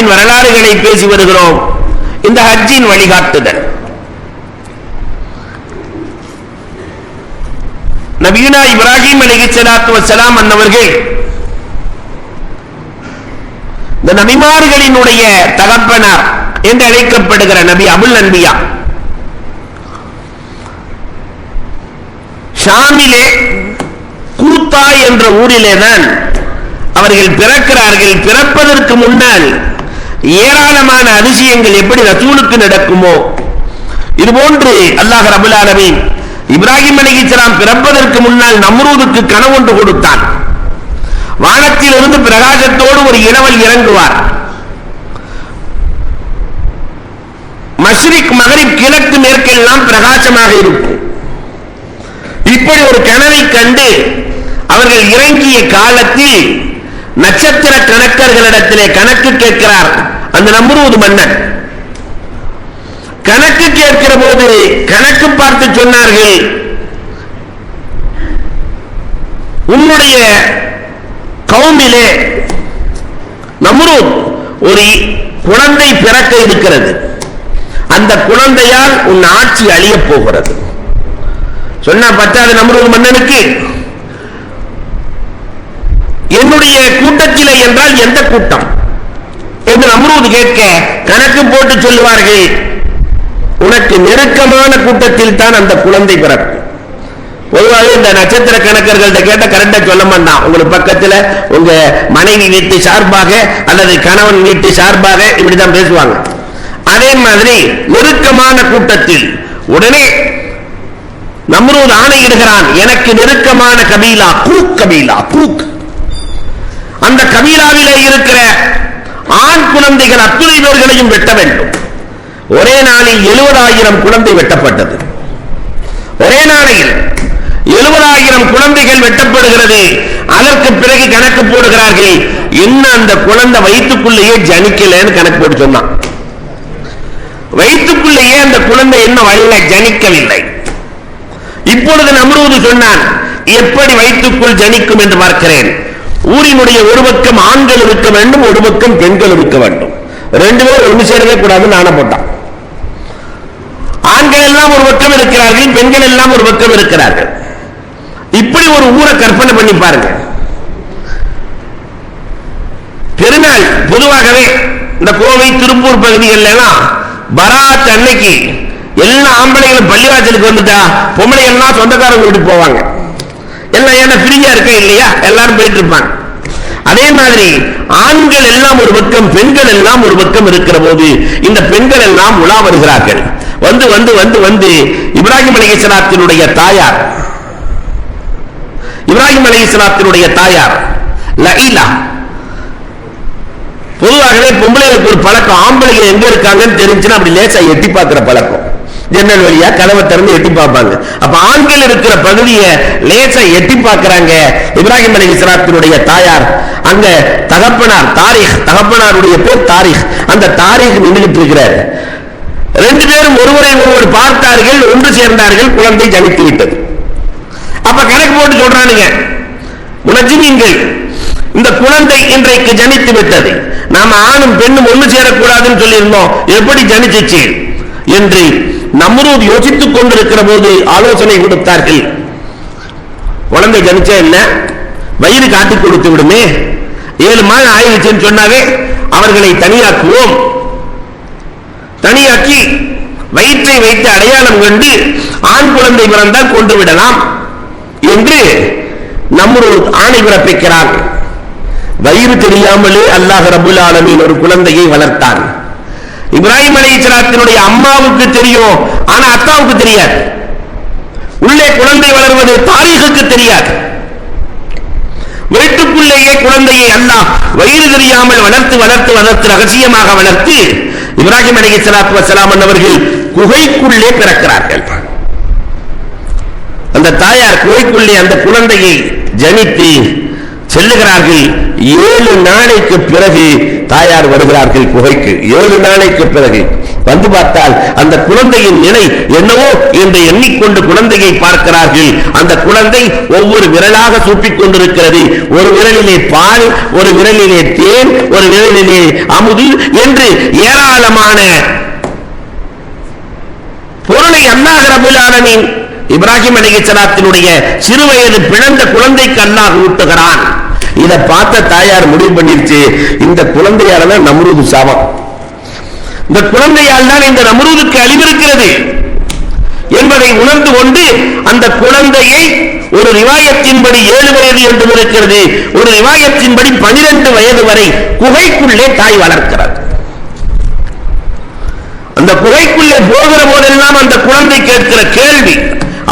இஸ்லாத்தின் வரலாறுகளை பேசி வருகிறோம். இந்த ஹஜ்ஜின் வழிகாட்டுதல் நபியுனா இப்ராஹிம் அலைஹிஸ்ஸலாத்து வஸ்ஸலாம் அன்னவர்கள் இந்த நபிமார்களினுடைய தகப்பனார் என்று அழைக்கப்படுகிற நபி அபுல் அன்பியா ஷாமிலே கூத்தா என்ற ஊரிலேதான் அவர்கள் பிறக்கிறார்கள். பிறப்பதற்கு முன்னால் ஏராளமான அதிசயங்கள் எப்படி ரசூலுக்கு நடக்குமோ இதுபோன்று அல்லாஹ் ரப்பல் ஆலமீன் இப்ராஹிம் அலைஹிஸ்ஸலாம் பிறப்பதற்கு முன்னால் நம்ரூதுக்கு கனவொன்று கொடுத்தான். வானத்தில் இருந்து பிரகாசத்தோடு ஒரு இளவல் இறங்குவார். மஷ்ரிக் மகரிப் கிழக்கு மேற்கெல்லாம் பிரகாசமாக இருக்கும். இப்படி ஒரு கனவை கண்டு அவர்கள் இறங்கிய காலத்தில் நட்சத்திர கணக்கர்களிடத்திலே கணக்கு கேட்கிறார் அந்த நம்ரூத் மன்னன். கணக்கு கேட்கிற போது கணக்கு பார்த்து சொன்னார்கள், உன்னுடைய கவுமிலே நம்ரூத் ஒரு குழந்தை பிறக்க இருக்கிறது, அந்த குழந்தையால் உன் ஆட்சி அழிய போகிறது. சொன்னா பத்தாது நம்ரூத் மன்னனுக்கு, என்னுடைய கூட்டத்திலே என்றால் எந்த கூட்டம் என்று நம்ரூத் கேட்க கணக்கு போட்டு சொல்லுவார்கள், உனக்கு நெருக்கமான கூட்டத்தில் தான் அந்த குழந்தை பிறக்கும். பொதுவாக இந்த நட்சத்திர கணக்கர்கள்ட்ட கேட்ட கரெக்டா சொல்ல மாட்டான். உங்களுக்கு பக்கத்துல உங்க மனைவி வீட்டு சார்பாக அல்லது கணவன் வீட்டு சார்பாக இப்படிதான் பேசுவாங்க. அதே மாதிரி நெருக்கமான கூட்டத்தில் உடனே நம்ரூத் ஆணையிடுகிறான், எனக்கு நெருக்கமான கபீலா குரூக் கபீலா குரூக், அந்த கபீலாவிலே இருக்கிற ஆண் குழந்தைகள் அத்துணை பேர்களையும் வெட்ட வேண்டும். ஒரே நாளில் 70,000 குழந்தை வெட்டப்பட்டது. ஒரே நாளில் 70,000 குழந்தைகள் வெட்டப்படுகிறது. அதற்கு பிறகு கணக்கு போடுகிறார்கள், என்ன அந்த குழந்தை வயிற்றுக்குள்ளேயே ஜனிக்கலன்னு கணக்கு போட்டு சொன்னான். வயிற்றுக்குள்ளேயே அந்த குழந்தை என்ன வழியில ஜனிக்கவில்லை. இப்பொழுது நம்ரூது சொன்னான், எப்படி வயிற்றுக்குள் ஜனிக்கும் என்று பார்க்கிறேன். ஊரினுடைய ஒரு பக்கம் ஆண்கள் இருக்க வேண்டும், ஒரு பக்கம் பெண்கள் இருக்க வேண்டும். ரெண்டு பேரும் ஒன்று சேரவே கூடாதுன்னு ஆணை போட்டான். ஆண்கள் எல்லாம் ஒரு பக்கம் இருக்கிறார்கள், பெண்கள் எல்லாம் ஒரு பக்கம் இருக்கிறார்கள். இப்படி ஒரு ஊரை கற்பனை பண்ணி பாருங்க. பெருநாள் பொதுவாகவே இந்த கோவை திருப்பூர் பகுதிகள் எல்லாம் பராத் அன்னைக்கு எல்லா ஆம்பளைகளும் பள்ளிவாசலுக்கு வந்துட்டா பொம்பளை எல்லாம் சொந்தக்காரங்க வீட்டுக்கு போவாங்க. எல்லாம் ஏன்னா ஃப்ரீயா இருக்க இல்லையா, எல்லாரும் போயிட்டு இருப்பாங்க. அதே மாதிரி ஆண்கள் எல்லாம் ஒரு பக்கம், பெண்கள் எல்லாம் ஒரு பக்கம் இருக்கிற போது இந்த பெண்கள் எல்லாம் உலா வருகிறார்கள். வந்து வந்து வந்து வந்து இப்ராஹிம் அலைஹிஸ்ஸலாத்தினுடைய தாயார், இப்ராஹிம் அலைஹிஸ்ஸலாத்தினுடைய தாயார் லஈலா. பொதுவாகவே பொம்பளைகளுக்கு ஒரு பழக்கம், ஆம்பளைகள் எங்க இருக்காங்கன்னு தெரிஞ்சுன்னா அப்படி லேசா எட்டி பார்க்கிற பழக்கம். ஜன்னல் வழியா கதவை திறந்து எட்டி பார்ப்பாங்க. அப்ப ஆண்கள் இருக்கிற பகுதியை லேசா எட்டி பார்க்கிறாங்க. இப்ராஹிம் அலைஹிஸ்ஸலாத்தினுடைய தாயார், அங்க தகப்பனார் தாரிக், தகப்பனாருடைய பேர் தாரிக், அந்த தாரிக் நின்றுட்டு இருக்கிறார். ரெண்டு பேரும் ஒருவரை ஒருவர் பார்த்தார்கள், ஒன்று சேர்ந்தார்கள், குழந்தை ஜனித்து விட்டது. அப்ப கணக்கு போட்டு சொல்றானுங்க முனஜ்ஜிமீன்கள், இந்த குழந்தை இன்றைக்கு ஜனித்து விட்டது, நாம ஆணும் பெண்ணும் ஒன்று சேரக்கூடாதுன்னு சொல்லியிருந்தோம், எப்படி ஜனிச்சிச்சு என்று நம்ரூத் யோசித்துக் கொண்டிருக்கிற போது ஆலோசனை கொடுத்தார்கள். குழந்தை ஜனிச்சா என்ன, வயிறு காட்டி கொடுத்து விடுமே, 7 மாதம் ஆயிடுச்சுன்னு சொன்னாவே அவர்களை தனியாக்குவோம், தனியாக்கி வயிற்றை வைத்து அடையாளம் கண்டு ஆண் குழந்தை பிறந்தால் கொண்டு விடலாம் என்று நம்ரூத் ஆணை பிறப்பிக்கிறார். வயிறு தெரியாமலே அல்லாஹ் ரப்பல் ஆலமீன் ஒரு குழந்தையை வளர்த்தான். இப்ராஹிம் அலைஹிஸ்ஸலாத்தினுடைய அம்மாவுக்கு தெரியும், ஆனா அத்தாவுக்கு தெரியாது. உள்ளே குழந்தை வளர்வது தாரீகுக்கு தெரியாது. வீட்டுக்குள்ளேயே குழந்தையை அல்லாஹ் வயிறு தெரியாமல் வளர்த்து வளர்த்து வளர்த்து ரகசியமாக வளர்த்து இப்ராஹிம் அலைஹிஸ்ஸலாத்து வஸ்ஸலாம் அவர்கள் குகைக்குள்ளே பிறக்கிறார்கள். அந்த தாயார் குகைக்குள்ளே அந்த குழந்தையை ஜனித்து செல்லுகிறார்கள். 7 நாளைக்கு பிறகு தாயார் வருகிறார்கள் குகைக்கு. 7 நாளைக்கு பிறகு வந்து பார்த்தால் அந்த குழந்தையின் நிலை என்னவோ என்று எண்ணிக்கொண்டு குழந்தையை பார்க்கிறார்கள். அந்த குழந்தை ஒவ்வொரு விரலாக சூப்பிக் கொண்டிருக்கிறது. ஒரு விரலிலே பால், ஒரு விரலிலே தேன், ஒரு விரலிலே அமுது என்று ஏராளமான பொருளை அல்லாஹ் ரப்பல் ஆலமீன் இப்ராஹிம் அலைஹிஸ்ஸலாத்தினுடைய சிறுவயது பிறந்த குழந்தைக்கு அல்லாஹ் ஊட்டுகிறான். இதை பார்த்த தாயார் முடிவு பண்ணிருச்சு, இந்த குழந்தையால தான் நம்ரூது சாபம், இந்த குழந்தையால் தான் இந்த நம்ரூதுக்கு அழிவிருக்கிறது என்பதை உணர்ந்து கொண்டு அந்த குழந்தையை ஒரு ரிவாயத்தின்படி 7 வயது என்று இருக்கிறது, ஒரு ரிவாயத்தின்படி 12 வயது வரை குகைக்குள்ளே தாய் வளர்க்கிறார். அந்த குகைக்குள்ளே போகிற போதெல்லாம் அந்த குழந்தை கேட்கிற கேள்வி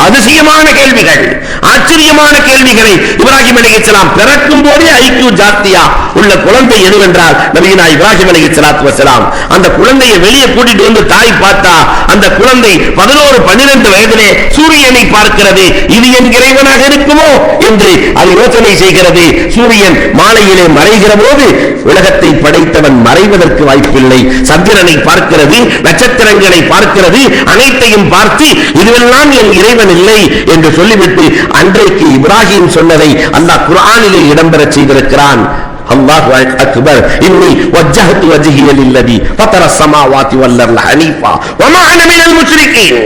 அதிசயமான கேள்விகள், ஆச்சரியமான கேள்விகளை. இப்ராஹிம் அலைஹிஸ்ஸலாம் பிறக்கும் போதே ஐக்கியூ ஜாஸ்தியா உள்ள குழந்தை எதுவென்றால் நபியினா இப்ராஹிம் அலைஹிஸ்ஸலாத்து வஸலாம். அந்த குழந்தையை வெளியே கூட்டிட்டு வந்து தாய் பார்த்தா அந்த குழந்தை 11-12 வயதிலே சூரியனை பார்க்கிறது. இது என் இறைவனாக இருக்குமோ என்று அது யோசனை செய்கிறது. சூரியன் மாலையிலே மறைகிற போது உலகத்தை படைத்தவன் மறைவதற்கு வாய்ப்பில்லை. சந்திரனை பார்க்கிறது, நட்சத்திரங்களை பார்க்கிறது, அனைத்தையும் பார்த்து இதுவெல்லாம் என் இறைவன் இல்லை என்று சொல்லிவிட்டு அன்றைக்கு இப்ராஹிம் சொன்னதை அல்லாஹ் குர்ஆனிலே இடம்பெற செய்திருக்கிறான். அல்லாஹு அக்பர், இன்னி வஜ்ஜஹது வஜ்ஹிய லில்லதி ஃபதர ஸமாவாதி வல் அர்த ஹனீஃபா வமா அன மினல் முஷ்ரிகீன்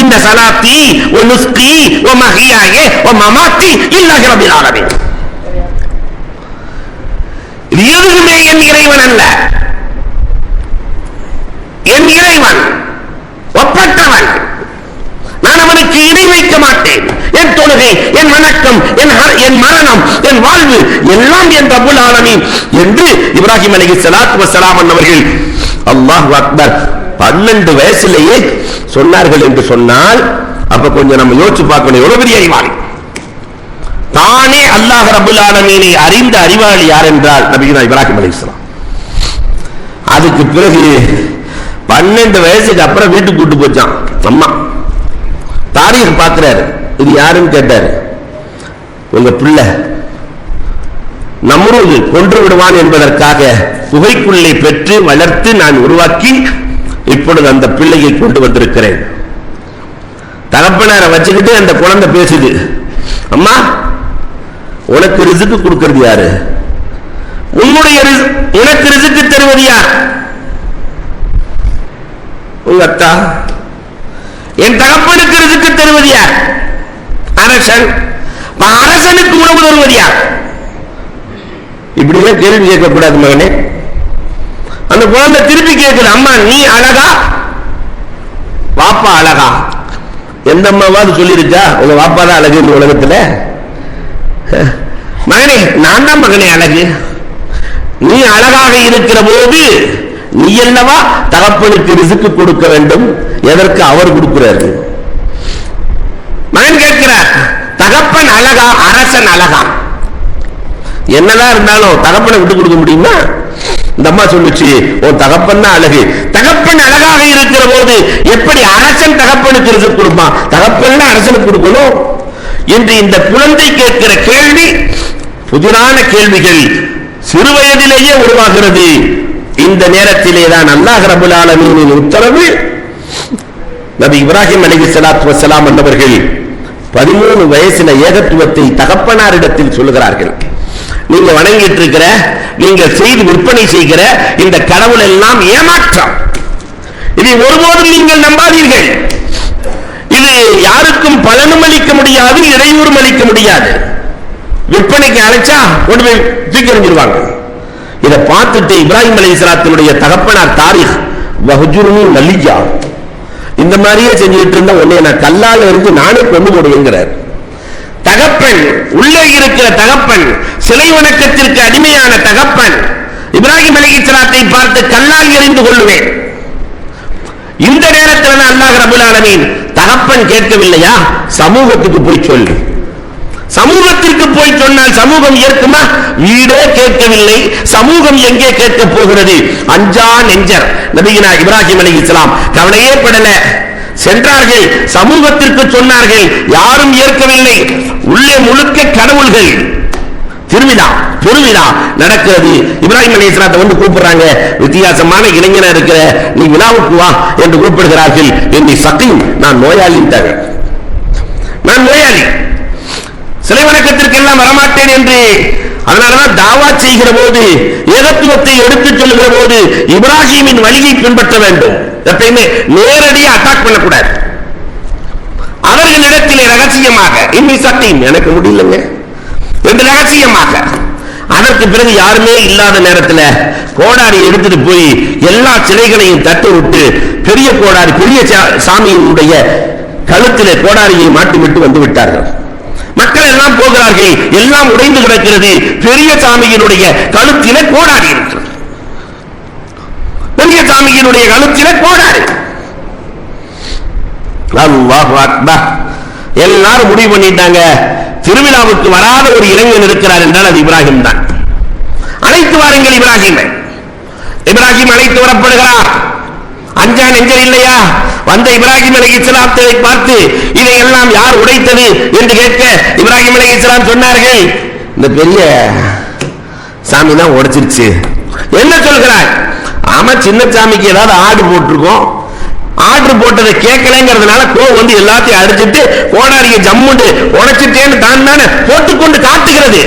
இன்ன ஸலாத்தி வ நுஸ்கி வ மஹ்யாய வ மமாத்தி லில்லாஹி ரப்பில் ஆலமீன். எதுவுமே என் இறைவன் அல்ல, என் இறைவன் ஒப்பற்றவன், நான் அவனுக்கு இணை வைக்க மாட்டேன். என் தொழுகை, என் வணக்கம், என் மரணம், என் வாழ்வு எல்லாம் என் ரப்புல் ஆலமீன் என்று இப்ராஹிம் அலைஹிஸ்ஸலாத்து வஸலாம் அவர்கள் அல்லாஹு அக்பர் 12 வயசிலேயே சொன்னார்கள் என்று சொன்னால் அப்ப கொஞ்சம் நம்ம யோசிச்சு பார்க்கணும், எவ்வளவு பெரிய அறிவாளி. தானே அல்லாஹ் ரப்புல் ஆலமீனை அறிந்த அறிவாளி யார் என்றால் நபியுனா இப்ராஹிம் அலைஹிஸ்ஸலாம். அதுக்கு பிறகு 12 வயசுக்கு அப்புறம் வீட்டுக்கு கூட்டு போச்சான் அம்மா. தாரீக் பார்க்கிறாரு, இது யாருன்னு கேட்டாரு. உங்க பிள்ளை நம்ரூது கொன்று விடுவான் என்பதற்காக குகைக்குள்ளே பெற்று வளர்த்து நான் உருவாக்கி இப்பொழுது அந்த பிள்ளையை கொண்டு வந்திருக்கிறேன். தகப்பனாரை வச்சுக்கிட்டு அந்த குழந்தை பேசுது, அம்மா உனக்கு ரிஸ்க் கொடுக்கிறது யாரு? உன்னுடைய உனக்கு ரிஸ்க் தருவது யார்? உங்க அத்தா. என் தகப்பனுக்கு ரிஸ்க் தருவது யார்? அரசன். அரசனுக்கு உணவு தருவது யார்? இப்படிலாம் கேள்வி கேட்கக்கூடாது மகனே. அந்த குழந்தை திருப்பி கேட்குது, அம்மா நீ அழகா வாப்பா அழகா? எந்த அம்மாவாது சொல்லிருச்சா உங்க வாப்பா தான் அழகு இந்த உலகத்துல? மகனே நான் தான் மகனே அழகு. நீ அழகாக இருக்கிற போது நீ அல்லவா தகப்பனுக்கு ரிஸ்க் கொடுக்க வேண்டும், எதற்கு அவர் கொடுக்கிறாரு? மகன் கேட்கிறார், தகப்பன் அழகா அரசன் அழகா? என்னதான் இருந்தாலும் தகப்பனை விட்டு கொடுக்க முடியுமா? இந்த அம்மா சொல்லுச்சு, ஓ தகப்பன் தான் அழகு. தகப்பன் அழகாக இருக்கிற போது எப்படி அரசன் தகப்பனுக்கு ரிஸ்க் கொடுப்பான்? தகப்பன் அரசனுக்கு கொடுக்கணும் என்று இந்த குழந்தை கேட்கிற கேள்வி புதிரான கேள்விகள் சிறு வயதிலேயே உருவாகிறது. இந்த நேரத்திலே தான் அல்லாஹ் ரப்பல் ஆலமீனின் உத்தரவு நபி இப்ராஹிம் அலைஹிஸ்ஸலாத்து வஸலாம் என்பவர்கள் 13 வயசுல ஏகத்துவத்தை தகப்பனாரிடத்தில் சொல்லுகிறார்கள். நீங்க வணங்கிட்டு இருக்கிற, நீங்க செய்து விற்பனை செய்கிற இந்த கடவுள் எல்லாம் ஏமாற்றம். இதை ஒருபோதும் நீங்கள் நம்பாதீர்கள். இது யாருக்கும் பலனும் அளிக்க முடியாது, இடையூறும் அளிக்க முடியாது. விற்பனைக்கு அழைச்சா கொண்டு போய் தூக்கி எறிஞ்சிருவாங்க. இதை பார்த்துட்டு இப்ராஹிம் அலைஹிஸ்ஸலாத்தினுடைய தகப்பனார் தாரீக் வஹ்ஜுர்னி மலியா, இந்த மாதிரியே செஞ்சுட்டு இருந்தா உன்னை நான் கல்லால் இருந்து நானே கொண்டு போடுவேங்கிறார். தகப்பன், உள்ளே இருக்கிற தகப்பன், சிலை வணக்கத்திற்கு அடிமையான தகப்பன் இப்ராஹிம் அலைஹிஸ்ஸலாத்தை பார்த்து கல்லால் எறிந்து கொள்ளுவேன். இந்த நேரத்தில் அல்லாஹ் ரப்பல் ஆலமீன் தகப்பன் கேட்கவில்லையா, சமூகத்துக்கு போய் சொல்லு. சமூகத்திற்கு போய் சொன்னால் சமூகம் ஏற்குமா? வீடே கேட்கவில்லை, சமூகம் எங்கே கேட்க போகிறது? அஞ்சா நெஞ்சர் நபியினா இப்ராஹிம் அலைஹிஸ்ஸலாம் கவலையே படல. சென்றார்கள், சமூகத்திற்கு சொன்னார்கள், யாரும் ஏற்கவில்லை. உள்ளே முழுக்க கடவுள்கள், திருவிழா பெருவிழா நடக்கிறது. இப்ராஹிம் அலைஹிஸ்ஸலாத்தை வந்து கூப்பிடுறாங்க, வித்தியாசமான இளைஞனா இருக்கிற, நீ விழாவுக்கு வா என்று கூப்பிடுகிறார்கள். என்னை சகீம், நான் நோயாளிட்டாங்க, நான் நோயாளி, சிலை வணக்கத்திற்கெல்லாம் வரமாட்டேன் என்று. அதனாலதான் தாவா செய்கிற போது, ஏகத்துவத்தை எடுத்துச் சொல்லுகிற போது இப்ராஹிமின் வழியை பின்பற்ற வேண்டும். எப்பயுமே நேரடியாக அட்டாக் பண்ணக்கூடாது. அவர்களிடத்திலே ரகசியமாக, இன்னி சகீம், எனக்கு முடியலங்க என்று ரகசியமாக. அதற்கு பிறகு யாருமே இல்லாத நேரத்தில் கோடாரி எடுத்துட்டு போய் எல்லா சிலைகளையும் தட்டு விட்டு பெரிய கோடாரி, பெரிய சாமியினுடைய கழுத்திலே கோடாரியை மாட்டிவிட்டு வந்து விட்டார்கள். மக்கள் எல்லாம் போகிறார்கள், எல்லாம் உடைந்து கிடக்கிறது. பெரிய சாமியினுடைய கழுத்திலே கோடாரி இருக்கிறது, பெரிய சாமியினுடைய கழுத்திலே கோடாரி. அல்லாஹு அக்பர். எல்லாரும் முடிவு பண்ணிட்டாங்க, திருவிழாவுக்கு வராத ஒரு இளைஞன் இருக்கிறார் என்றால் அது இப்ராஹிம் தான். அழைத்து வாருங்கள் இப்ராஹிம். இப்ராஹிம் அழைத்து வரப்படுகிறார். அஞ்சா நெஞ்சல் இல்லையா? வந்த இப்ராஹிம் அலைஹிஸ்ஸலாத்தை பார்த்து இதையெல்லாம் யார் உடைத்தது என்று கேட்க இப்ராஹிம் அலைஹிஸ்ஸலாம் சொன்னார்கள், இந்த பெரிய சாமி தான் உடைச்சிருச்சு. என்ன சொல்கிறார்? ஆமா, சின்ன சாமிக்கு ஏதாவது ஆடு போட்டிருக்கோம், ஆர்டர் போட்டதை கேட்கலங்கிறதுனால கோவம் வந்து எல்லாத்தையும் அடிச்சுட்டு கோடாரியை ஜம்முண்டு உடைச்சிட்டேன்னு தான் தானே போட்டுக்கொண்டு காட்டுகிறது.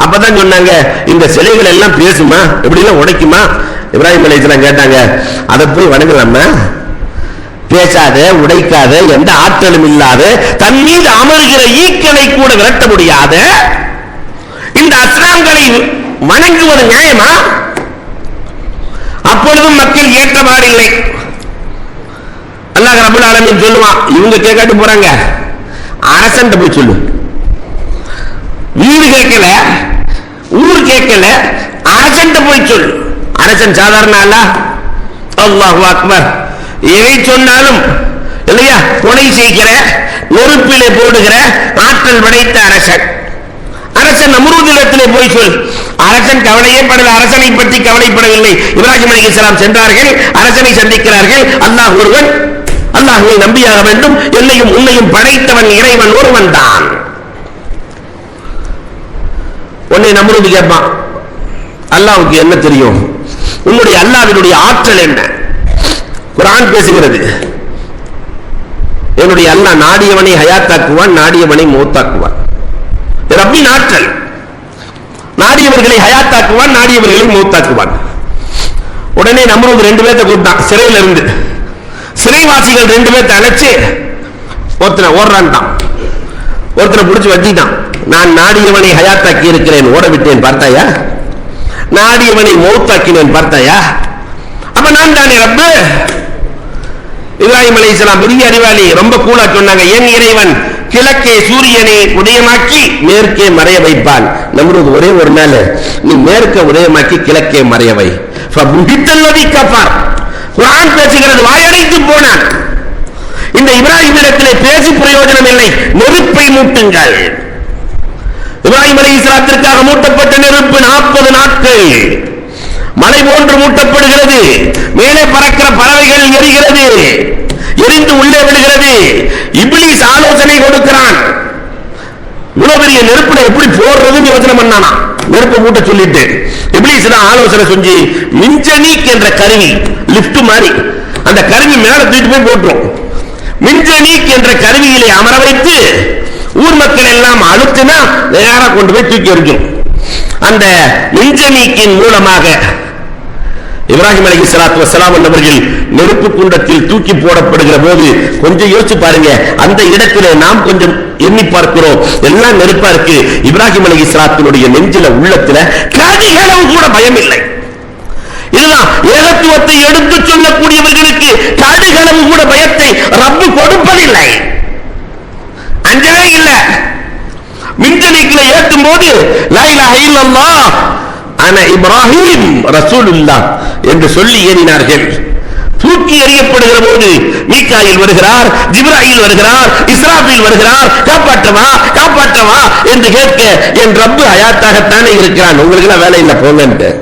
அப்பதான் சொன்னாங்க, இந்த சிலைகள் எல்லாம் பேசுமா, எப்படி எல்லாம் உடைக்குமா? இப்ராஹிம் அலைஹிஸ்ஸலாம் கேட்டாங்க, அதை போய் வணங்கலாமா? பேசாத, உடைக்காத, எந்த ஆற்றலும் இல்லாத, தன் மீது அமர்கிற ஈக்களை கூட விரட்ட முடியாத இந்த அஸ்லாம்களை வணங்குவது நியாயமா? அப்பொழுதும் மக்கள் ஏற்றவாறு இல்லை. அல்லாஹ் ரப்பல் ஆலமீன் சொல்லுவான், இவங்க கேட்காட்டு போறாங்க, அரசன் போய் சொல்லு. வீடு கேட்கல, ஊர் கேட்கல, அரசன் போய் சொல்லு. அரசன் சாதாரண அல்ல. அல்லாஹு அக்பர். எதை சொன்னாலும் இல்லையா, கொலை செய்கிற, நெருப்பிலே போடுகிற ஆற்றல் படைத்த அரசன். அரசன் நம்ரூதிடத்திலே போய் சொல். அரசன் கவலையே படல, அரசனை பற்றி கவலைப்படவில்லை. இப்ராஹிம் அலைஹிஸ்ஸலாம் சென்றார்கள், அரசனை சந்திக்கிறார்கள். அல்லாஹ் ஒருவன், அல்லாஹ்வை நம்பியாக வேண்டும், என்னையும் உன்னையும் படைத்தவன் இறைவன் ஒருவன் தான். உன்னை நம்ரூது கேட்பான், அல்லாஹ்வுக்கு என்ன தெரியும்? உன்னுடைய அல்லாஹ்வினுடைய ஆற்றல் என்ன? குர்ஆன் பேசுகிறது, என்னுடைய அல்லாஹ் நாடியவனை ஹயாத்தாக்குவான், நாடியவனை மௌத்தாக்குவான். ரப்பின் ஆற்றல், நாடியவர்களை ஹயாத்தாக்குவான், நாடியவர்களை மௌத்தாக்குவான். உடனே நம்ரூது ரெண்டு பேர்த்த கூப்பிட்டான் சிறையில இருந்து. சிறைவாசிகள் ரெண்டு பேர்த்த அழைச்சு ஒருத்தனை ஓடுறான், ஒருத்தனை பிடிச்சு வச்சிட்டான். நான் நாடியவனை ஹயாத்தாக்கி இருக்கிறேன், ஓட விட்டேன் பார்த்தாயா? நாடியவனை மௌத்தாக்கினேன் பார்த்தாயா? அப்ப நான் தானே ரப்பு? இப்ராஹிம் அலைஹிஸ்ஸலாம் பெரிய அறிவாளி, ரொம்ப கூலா சொன்னாங்க, என் இறைவன் கிழக்கே சூரியனை உதயமாக்கி மேற்கே மறைய வைப்பான். நம்ரூது ஒரே ஒரு நாள், நீ மேற்கே உதயமாக்கி கிழக்கே மறைய வை. குர்ஆன் பேசுகிறது, வாயடைத்து போனான். இந்த இப்ராஹிமிடத்திலே பேசி பிரயோஜனம் இல்லை, நெருப்பை மூட்டுங்கள். இப்ராஹிம் அலைஹிஸ்ஸலாத்திற்காக மூட்டப்பட்ட நெருப்பு 40 நாட்கள் மலை போன்று மூட்டப்படுகிறது. மேலே பறக்கிற பறவைகள் எரிகிறது, எரிந்து உள்ளே விடுகிறது. இப்லீஸ் ஆலோசனை கொடுக்கிறான், இவ்வளவு பெரிய நெருப்புல எப்படி போடுறதுன்னு யோசனை பண்ணானா. நெருப்பு மூட்ட சொல்லிட்டு இப்லீஸ் தான் ஆலோசனை செஞ்சு மின்ஜனீக் என்ற கருவி, லிப்ட் மாதிரி, அந்த கருவி மேல தூக்கிட்டு போய் போட்டுரும். மின்ஜனீக் என்ற கருவியிலே அமர வைத்து ஊர் மக்கள் எல்லாம் அழுத்தினா நேரா கொண்டு போய் தூக்கி எறிஞ்சும். அந்த மின்ஜனீக்கின் மூலமாக இப்ராஹிம் அலைஹிஸ்ஸலாத்து வஸ்ஸலாம் அவர்கள் நெருப்பு குண்டத்தில் தூக்கி போடப்படுகிற போது கொஞ்சம் யோசிச்சு பாருங்க, அந்த இடத்திலே நாம் கொஞ்சம் எண்ணி பார்க்கிறோம், எல்லாம் நெருப்பா இருக்கு. இப்ராஹிம் அலைஹிஸ்ஸலாத்தினுடைய நெஞ்சில உள்ளத்துல கதிகளவு கூட பயம் இல்லை. இதுதான் ஏகத்துவத்தை எடுத்து சொல்லக்கூடியவர்களுக்கு கடுகளவு கூட பயத்தை ரப்பு கொடுப்பதில்லை, அஞ்சவே இல்லை. மின்ஜனீக்கில ஏற்றும் போது லா இலாஹ இல்லல்லாஹ் அன இப்ராஹிம் ரசூலுல்லாஹ் என்று சொல்லி ஏறினார்கள். தூக்கி எறியப்படுகிற போது மீகாயில் வருகிறார், ஜிப்ராயில் வருகிறார், இஸ்ராஃபீல் வருகிறார், காப்பாற்றவா காப்பாற்றவா என்று கேட்க என் ரப்பு ஹயாத்தாகத்தானே இருக்கிறான், உங்களுக்கு வேலை இல்லை போங்க.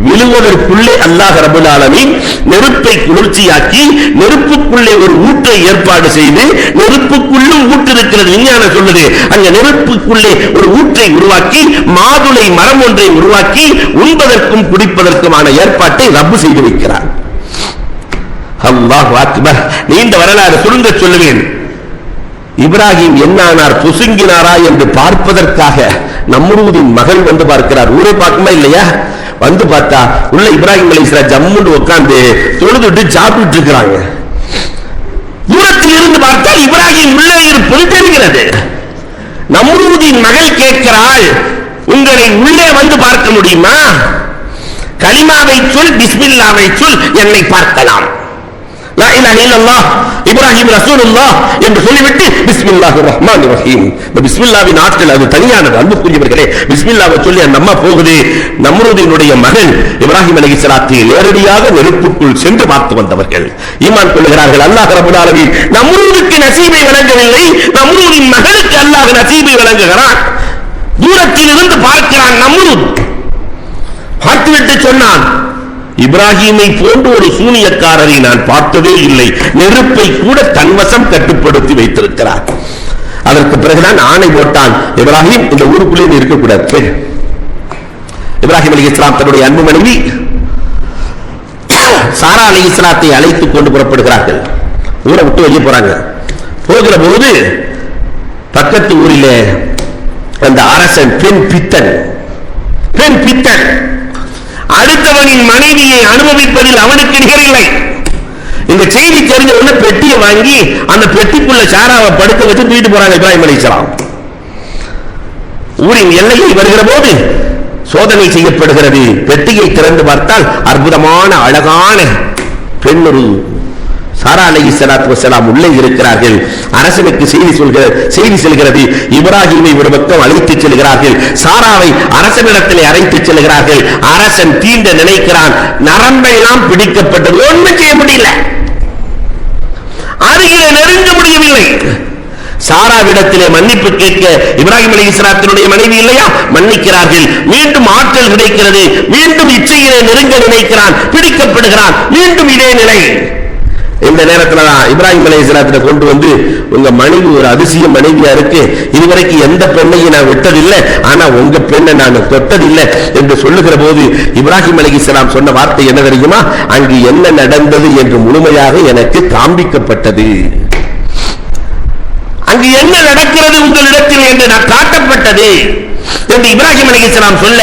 விழுவதற்குள்ளே அல்லாஹ் ரப்பல் ஆலமீன் நெருப்பை குளிர்ச்சியாக்கி நெருப்புக்குள்ளே ஒரு ஊற்றை ஏற்பாடு செய்து, நெருப்புக்குள்ளும் ஊற்று இருக்கிறது விஞ்ஞானம் சொல்லுது, அங்க நெருப்புக்குள்ளே ஒரு ஊற்றை உருவாக்கி மாதுளை மரம் ஒன்றை உருவாக்கி உண்பதற்கும் குடிப்பதற்குமான ஏற்பாட்டை ரப்பு செய்து வைக்கிறார். அல்லாஹ் அக்பர். நீண்ட வரலாறு சுருங்க சொல்லுவேன். இப்ராஹிம் என்னானார், பொசுங்கினாரா என்று பார்ப்பதற்காக நம்ரூதின் மகள் வந்து பார்க்கிறார். ஊரை பார்க்குமா இல்லையா? வந்து பார்த்தா உள்ள இப்ராஹிம் அலைஹிஸ்ஸலாம் ஜம்முன்னு உட்கார்ந்து தொழுதுட்டு சாப்பிட்டு இருக்கிறாங்க. தூரத்தில் இருந்து பார்த்தால் இப்ராஹிம் உள்ளே இருப்பது தெரிகிறது. நம்ரூதின் மகள் கேட்கிறாள், உங்களை உள்ளே வந்து பார்க்க முடியுமா? கலிமாவை சொல், பிஸ்மில்லாவை சொல், என்னை பார்க்கலாம். லா இலாஹ இல்லல்லாஹ் இப்ராஹிம் ரசூலுல்லாஹ் என்று சொல்லிவிட்டு பிஸ்மில்லாஹிர் ரஹ்மானிர் ரஹீம். இந்த பிஸ்மில்லாவின் ஆற்றல் அது தனியானது. அன்புக்குரியவர்களே, பிஸ்மில்லாவை சொல்லி அந்த அம்மா போகுது. நம்ரூதினுடைய மகன் இப்ராஹிம் அலைஹிஸ்ஸலாத்தை நேரடியாக நெருப்புக்குள் சென்று பார்த்து வந்தவர்கள் ஈமான் கொள்கிறார்கள். அல்லாஹ் ரப்பல் ஆலமீன் நம்ரூதுக்கு நசீபை வழங்கவில்லை, நம்ரூதின் மகனுக்கு அல்லாஹ் நசீபை வழங்குகிறான். தூரத்தில் இருந்து பார்க்கிறான் நம்ரூத். பார்த்துவிட்டு சொன்னான், இப்ராஹிமை போன்ற ஒரு சூனியக்காரரை நான் பார்த்ததே இல்லை, நெருப்பை கூட தன்வசம் கட்டுப்படுத்தி வைத்திருக்கிறார். அதற்கு பிறகுதான் ஆணை போட்டான், இப்ராஹிம் இந்த ஊருக்குள்ளே இருக்கக்கூடாது. இப்ராஹிம் அலைஹிஸ்ஸலாம் தன்னுடைய அன்பு மனைவி சாரா அலைஹிஸ்ஸலாத்தை அழைத்துக் கொண்டு புறப்படுகிறார்கள். ஊரை விட்டு வெளியே போறாங்க. போகிற போது பக்கத்து ஊரிலே அந்த அரசன் பெண் பித்தன் அடுத்தவனின் மனைவியை அனுபவிப்பதில் அவனுக்கு நிகரில்லை. இந்த செய்தி தெரிஞ்ச உடனே பெட்டியை வாங்கி அந்த பெட்டிக்குள்ள சாராவை படுக்க வச்சு தூக்கிட்டு போறாங்க இப்ராஹிம் அலைஹிஸ்ஸலாம். ஊரின் எல்லையில் வருகிற போது சோதனை செய்யப்படுகிறது. பெட்டியை திறந்து பார்த்தால் அற்புதமான அழகான பெண் ஒரு சாரா அலைஹிஸ்ஸலாத்து வஸ்ஸலாம் உள்ளே இருக்கிறார்கள். அரசனுக்கு செய்தி செல்கிறது. இப்ராஹிமை ஒரு பக்கம் அழைத்துச் செல்கிறார்கள், சாராவை அரசனிடத்திலே அழைத்துச் செல்கிறார்கள். அரசன் தீண்ட நினைக்கிறான், நரம்பெல்லாம் பிடிக்கப்பட்டது, ஒன்றும் செய்ய முடியல, அருகிலே நெருங்க முடியவில்லை. சாராவிடத்திலே மன்னிப்பு கேட்க இப்ராஹிம் அலைஹிஸ்ஸலாத்தினுடைய மனைவி இல்லையா, மன்னிக்கிறார்கள். மீண்டும் ஆற்றல் கிடைக்கிறது. மீண்டும் இச்சையிலே நெருங்க நினைக்கிறான், பிடிக்கப்படுகிறான். மீண்டும் இதே நிலை. இந்த நேரத்தில் தான் இப்ராஹிம் அலைஹிஸ்ஸலாத்தை கொண்டு வந்து, உங்க மனைவி ஒரு அதிசய மனைவியா இருக்கு, இதுவரைக்கும் எந்த பெண்ணையும் நான் விட்டதில்லை, ஆனா உங்க பெண்ணை நான் தொட்டதில்லை என்று சொல்லுகிற போது இப்ராஹிம் அலைஹிஸ்ஸலாம் சொன்ன வார்த்தை என்ன தெரியுமா? அங்கு என்ன நடந்தது என்று முழுமையாக எனக்கு காண்பிக்கப்பட்டது. அங்கு என்ன நடக்கிறது உங்களிடத்தில் என்று நான் காட்டப்பட்டது என்று இப்ராஹிம் அலைஹிஸ்ஸலாம் சொல்ல,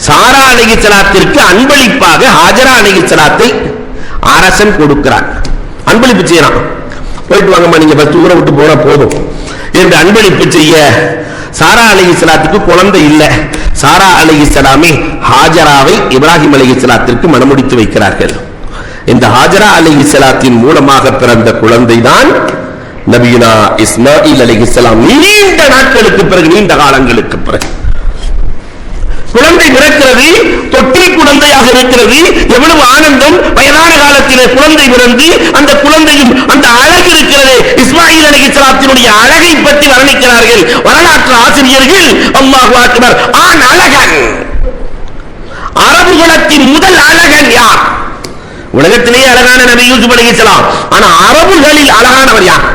சாரா அலைஹிஸ்ஸலாத்திற்கு அன்பளிப்பாக ஹாஜரா அலைஹிஸ்ஸலாத்தை அரசன் கொடுக்கிறான். அன்பளிப்பு செய்யறான். போயிட்டு வாங்கம்மா, நீங்க பத்து ஊரை விட்டு போனா போதும் என்று அன்பளிப்பு செய்ய, சாரா அலைஹிஸ்ஸலாத்துக்கு குழந்தை இல்லை. சாரா அலைஹிஸ்ஸலாமே ஹாஜராவை இப்ராஹிம் அலைஹிஸ்ஸலாத்திற்கு மணமுடித்து வைக்கிறார்கள். இந்த ஹாஜரா அலைஹிஸ்ஸலாத்தின் மூலமாக பிறந்த குழந்தை தான் நபியுனா இஸ்மாயில் அலைஹிஸ்ஸலாம். நீண்ட நாட்களுக்கு பிறகு, நீண்ட காலங்களுக்கு பிறகு குழந்தை பிறக்கிறது. தொட்டில் குழந்தையாக இருக்கிறது. எவ்வளவு ஆனந்தம்! வயதான காலத்திலே குழந்தை பிறந்து அந்த குழந்தையும் அந்த அழகு இருக்கிறது. இஸ்மாயில் அலைஹிஸ்ஸலாத்தினுடைய அழகை பற்றி வர்ணிக்கிறார்கள் வரலாற்று ஆசிரியர்கள். அல்லாஹு அக்பர். ஆண் அழகன், அரபு குலத்தின் முதல் அழகன் யார்? உலகத்திலேயே அழகான நபி யூசுப் அலைஹிஸ்ஸலாம். ஆனா அரபுகளில் அழகானவர் யார்?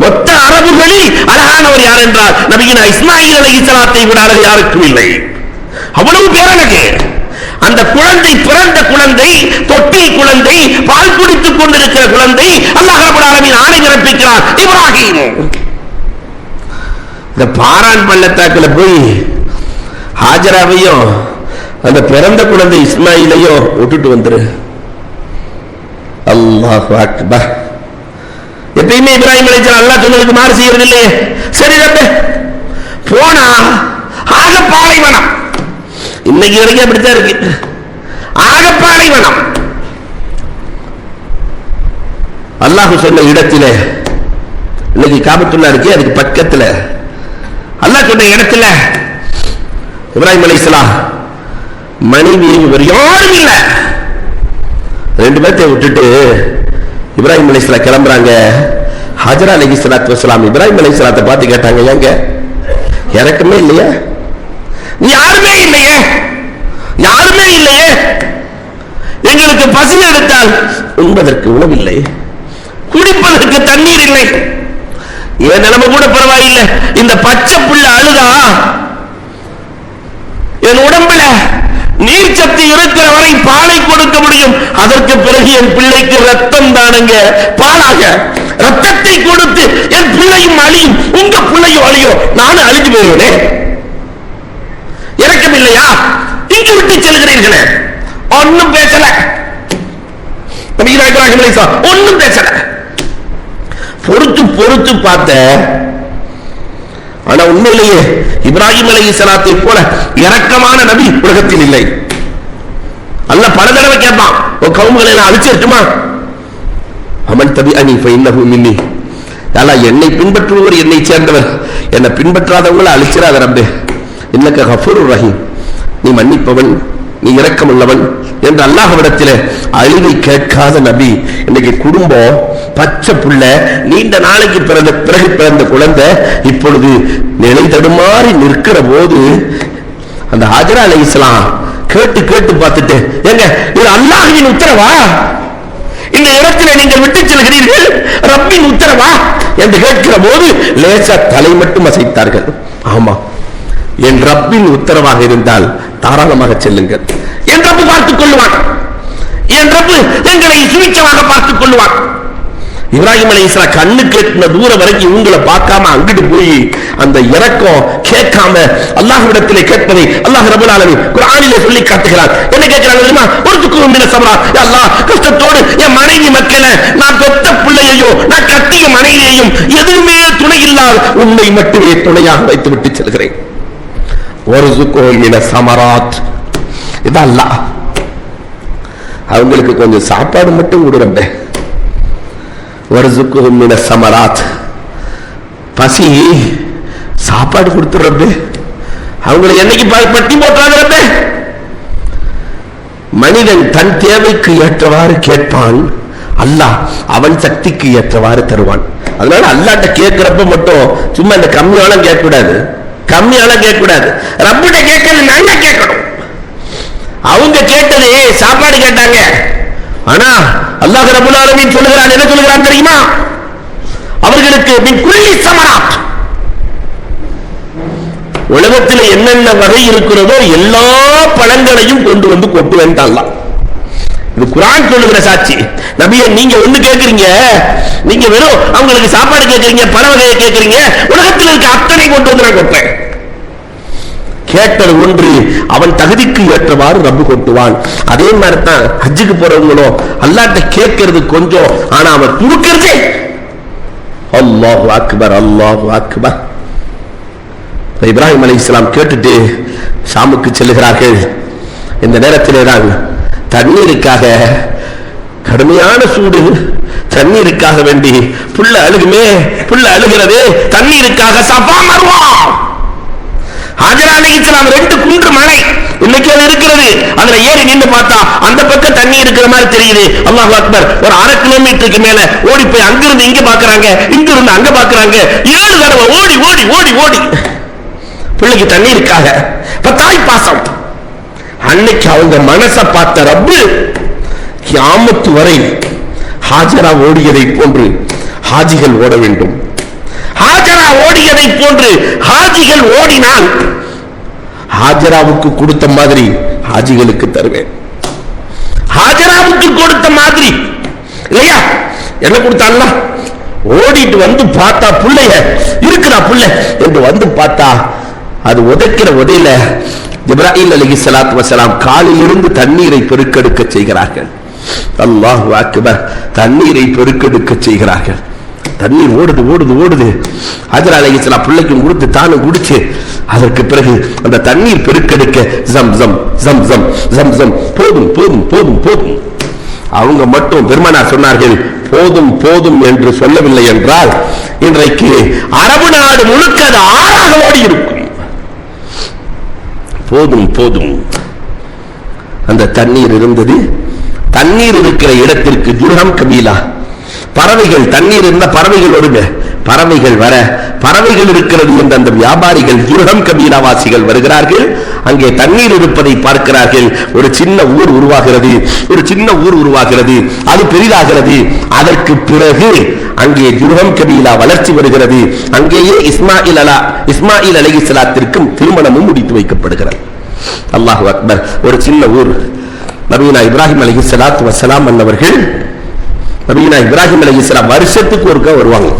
மொத்த அரபுகளில் அழகானவர் யார் என்றால் நபியினா இஸ்மாயில் அலைஹிஸ்ஸலாத்தை விட அழகு யாருக்கும் இல்லை. அவ்வளவு பேரழகு. அந்த குழந்தை, பிறந்த குழந்தை, தொட்டில் குழந்தை, பால் குடித்துக் கொண்டிருக்கிற குழந்தை, அல்லாஹ் ரப்பல் ஆலமீன் ஆணை பிறப்பிக்கிறார், இப்ராஹிம். இந்த பாரான் பள்ளத்தாக்குல போய் ஹாஜராவையும் அந்த பிறந்த குழந்தை இஸ்மாயிலையும் விட்டுட்டு வந்துரு. அல்லாஹு அக்பர். எப்பயுமே இப்ராஹிம் அலைஹிஸ்ஸலாம் அல்லாஹ் சொன்னதுக்கு மாறு செய்யறது இல்லையே. சரி ரப்பே, போனா ஆக பாலைவனம். இன்னைக்கு வரைக்கும் அப்படித்தான் இருக்கு. ஆக பாலைவனம். அல்லாஹ் சொன்ன இடத்திலே, இன்னைக்கு காபத்துல்லா இருக்கு, அதுக்கு பக்கத்துல அல்லாஹ் சொன்ன இடத்துல இப்ராஹிம் அலைஹிஸ்ஸலாம் மனைவி யாரும் இல்ல, ரெண்டு பேர்த்தை விட்டுட்டு இப்ராஹிம் அலைஹிஸ்ஸலாம் கிளம்புறாங்க. ஹாஜரா அலைஹிஸ்ஸலாத்து வஸ்ஸலாம் இப்ராஹிம் அலைஹிஸ்ஸலாத்தை பார்த்து கேட்டாங்க, ஏங்க இறக்கமே இல்லையா? யாருமே இல்லையே, யாருமே இல்லையே. எங்களுக்கு பசி எடுத்தால் உண்பதற்கு உணவில்லை, குடிப்பதற்கு தண்ணீர் இல்லை. என் நிலைமை கூட பரவாயில்லை. இந்த பச்சை புள்ள அழுதா என் உடம்புல நீர் சக்தி இருக்கிற வரை பாலை கொடுக்க முடியும். அதற்கு பிறகு என் பிள்ளைக்கு ரத்தம் தானுங்க பாலாக. ரத்தத்தை கொடுத்து என் பிள்ளையும் அழியும், உங்க பிள்ளையும் அழியும், நானும் அழிஞ்சு போயிருவேன். இறக்கம் இல்லையா? இங்கு விட்டு செல்கிறீர்களே. ஒன்னும் பேசல, ஒன்னும் பேசல. பொறுத்து பொறுத்து பார்த்த. ஆனா உண்மையிலேயே இப்ராஹிம் அலைஹிஸ்ஸலாத்தை போல இரக்கமான நபி உலகத்தில் இல்லை. அல்லாஹ் பல தடவை கேட்பான், கவும்களை நான் அழிச்சிருட்டுமா? அமன் தபிஅனி ஃபஇன்னஹு மின்னி. அல்லாஹ் என்னை பின்பற்றுபவர் என்னை சேர்ந்தவர், என்னை பின்பற்றாதவங்களை அழிச்சிராத ரப்பே. இன்னக கஃபூருர் ரஹீம், நீ மன்னிப்பவன், நீ இரக்கமுள்ளவன் என்று அல்லாஹ்விடத்தில் அழிவை கேட்காத நபி. இன்னைக்கு குடும்பம் பச்சை புள்ள, நீண்ட நாளைக்கு பிறகு பிறந்த குழந்தை இப்பொழுது நிலை தடுமாறி நிற்கிற போது அந்த ஹாஜரா அலைஹிஸ்ஸலாம் கேட்டு கேட்டு பார்த்துட்டு, ஏங்க இது அல்லாஹ்வின் உத்தரவா? இந்த இடத்துல நீங்கள் விட்டு செல்கிறீர்கள், ரப்பின் உத்தரவா என்று கேட்கிற போது லேசா தலை மட்டும் அசைத்தார்கள். ஆமா, என் ரப்பின் உத்தரவாக இருந்தால் தாராளமாக செல்லுங்கள். என் ரப்பு பார்த்துக் கொள்ளுவான், என் ரப்பு எங்களை சுவிச்சமாக பார்த்துக் கொள்ளுவான். இப்ராஹிம் அலைஹிஸ்ஸலாம் கண்ணு கேட்டின தூரம் வரைக்கும் இவங்களை பார்க்காம அங்கிட்டு போய் அந்த இரக்கம் கேட்காம அல்லாஹ்விடத்திலே கேட்பதை அல்லாஹ் ரப்பல் ஆலமீன் குர்ஆனிலே சொல்லி காட்டுகிறார். என்ன கேட்கிறாங்க தெரியுமா? ஒரு துக்கும் மின சபரா. யா அல்லாஹ், கஷ்டத்தோடு என் மனைவி மக்களை, நான் பெத்த பிள்ளையையும் நான் கட்டிய மனைவியையும் எதுவுமே துணை இல்லாத உன்னை மட்டுமே துணையாக வைத்து விட்டு செல்கிறேன். ஒரு துக்கும் மின சமராத். இது அல்லாஹ் அவங்களுக்கு கொஞ்சம் சாப்பாடு மட்டும் கொடுறப்ப. வர்சுக்குஹும் மின ஸமராத், பசி சாப்பாடு கொடுத்துறப்ப. அவங்களை என்னைக்கு பட்டி போட்டாங்க? மனிதன் தன் தேவைக்கு ஏற்றவாறு கேட்பான், அல்லாஹ் அவன் சக்திக்கு ஏற்றவாறு தருவான். அதனால அல்லாஹ்ட்ட கேட்கிறப்ப மட்டும் சும்மா இந்த கம்மியால கேட்கக்கூடாது, கம்மியால கேட்கக்கூடாது. ரப்பிட்ட கேட்கறது நல்லா கேட்கணும். அவங்க கேட்டது சாப்பாடு கேட்டாங்க. ஆனா அல்லாஹ் ரப்பல் ஆலமீன் சொல்லுகிறான், என்ன சொல்லுகிறான் தெரியுமா? அவர்களுக்கு மின் குல்லி ஸமராத், உலகத்தில் என்னென்ன வகை இருக்கிறதோ எல்லா பழங்களையும் கொண்டு வந்து கொட்டுவேன் அல்லாஹ். இது குர்ஆன் சொல்லுகிற சாட்சி. நபியே, நீங்க ஒண்ணு கேக்குறீங்க, நீங்க வெறும் அவங்களுக்கு சாப்பாடு கேக்குறீங்க, பல வகையை கேக்குறீங்க, உலகத்தில் இருக்க அத்தனை கொண்டு வந்து நான் கொட்டுறேன். கேட்டது ஒன்று, அவன் தகுதிக்கு ஏற்றவாறு ரப்பு கொட்டுவான். அதே மாதிரி தான் ஹஜ்ஜுக்கு போறவங்களும் அல்லாஹ்ட்ட கேட்கிறது கொஞ்சம், ஆனா அவன் கொடுக்கிறதே. அல்லாஹு அக்பர், அல்லாஹு அக்பர். இப்ராஹிம் அலைஹிஸ்ஸலாம் கேட்டுட்டு ஷாமுக்கு செல்லுகிறார்கள். இந்த நேரத்திலே தான் தண்ணீருக்காக கடுமையான சூடு, தண்ணீருக்காக வேண்டி புள்ள அழுகுமே, புள்ள அழுகிறது தண்ணீருக்காக. சஃபா மர்வா, ஹாஜரா அலைஹிஸ்ஸலாம் 2 குன்று மலை இன்னைக்கு அது இருக்கிறது. அதுல ஏறி நின்று பார்த்தா அந்த பக்கம் தண்ணி இருக்கிற மாதிரி தெரியுது. அல்லாஹ் அக்பர். ஒரு 1/2 கிலோமீட்டருக்கு மேல ஓடி போய் அங்கிருந்து இங்க பாக்குறாங்க, இங்க இருந்து அங்க பாக்குறாங்க. 7 தடவை ஓடி ஓடி ஓடி ஓடி பிள்ளைக்கு தண்ணீருக்காக. தாய் பாசம். அன்னைக்கு அவங்க மனசை பார்த்த ரப்பு கியாமத்து வரை ஹாஜரா ஓடியதை போன்று ஹாஜிகள் ஓட வேண்டும். ஹாஜரா ஓடியதை போன்று ஹாஜிகள் ஓடினால் ஹாஜராவுக்கு கொடுத்த மாதிரி ஹாஜிகளுக்கு தருவேன். ஹாஜராவுக்கு கொடுத்த மாதிரி இல்லையா? என்ன கொடுத்தாங்க? ஓடிட்டு வந்து பார்த்தா புள்ளைய இருக்குதா புள்ள என்று வந்து பார்த்தா அது உதைக்கிற உதையில இப்ராஹிம் அலைஹிஸ்ஸலாத்து வஸலாம் காலில் இருந்து தண்ணீரை பெருக்கெடுக்க செய்கிறார்கள். அல்லாஹு அக்பர். தண்ணீரை பெருக்கெடுக்க செய்கிறார்கள். தண்ணீர் ஓடுது ஓடுது ஓடுது. ஹஜ்ரா அலைஹிஸ்ஸலாம் பிள்ளைக்கும் கொடுத்து தானும் குடிச்சு அதற்கு பிறகு அந்த தண்ணீர் பெருக்கெடுக்க ஜம் ஜம் ஜம் ஜம் ஜம் ஜம் போதும் போதும் போதும் போதும். அவங்க மட்டும் பெருமானார் சொன்னார்கள், போதும் போதும் என்று சொல்லவில்லை என்றால் இன்றைக்கு அரபு நாடு முழுக்க அது ஆறாக ஓடி இருக்கும். போதும் போதும். அந்த தண்ணீர் இருந்தது. தண்ணீர் இருக்கிற இடத்திற்கு ஜுர்ஹம் கபீலா, பறவைகள், தண்ணீர் இருந்த பறவைகள் வருங்க, பறவைகள் வர, பறவைகள் இருக்கிறது என்ற அந்த வியாபாரிகள் ஜுர்ஹம் கபீலா வாசிகள் வருகிறார்கள். அங்கே தண்ணீர் இருப்பதை பார்க்கிறார்கள். ஒரு சின்ன ஊர் உருவாகிறது, அது பெரிதாகிறது. அதற்கு பிறகு அங்கே ஜுர்ஹம் கபீலா வளர்ச்சி வருகிறது. அங்கேயே இஸ்மாயில் அலைஹிஸ்ஸலாத்திற்கும் திருமணமும் முடித்து வைக்கப்படுகிறது. அல்லாஹு அக்பர். ஒரு சின்ன ஊர். நபியுனா இப்ராஹிம் அலைஹிஸ்ஸலாத்து வஸ்ஸலாம் அன்னவர்கள், நபியுனா இப்ராஹிம் அலைஹிஸ்ஸலாம் வருஷத்துக்கு ஒருக்கா வருவாங்க.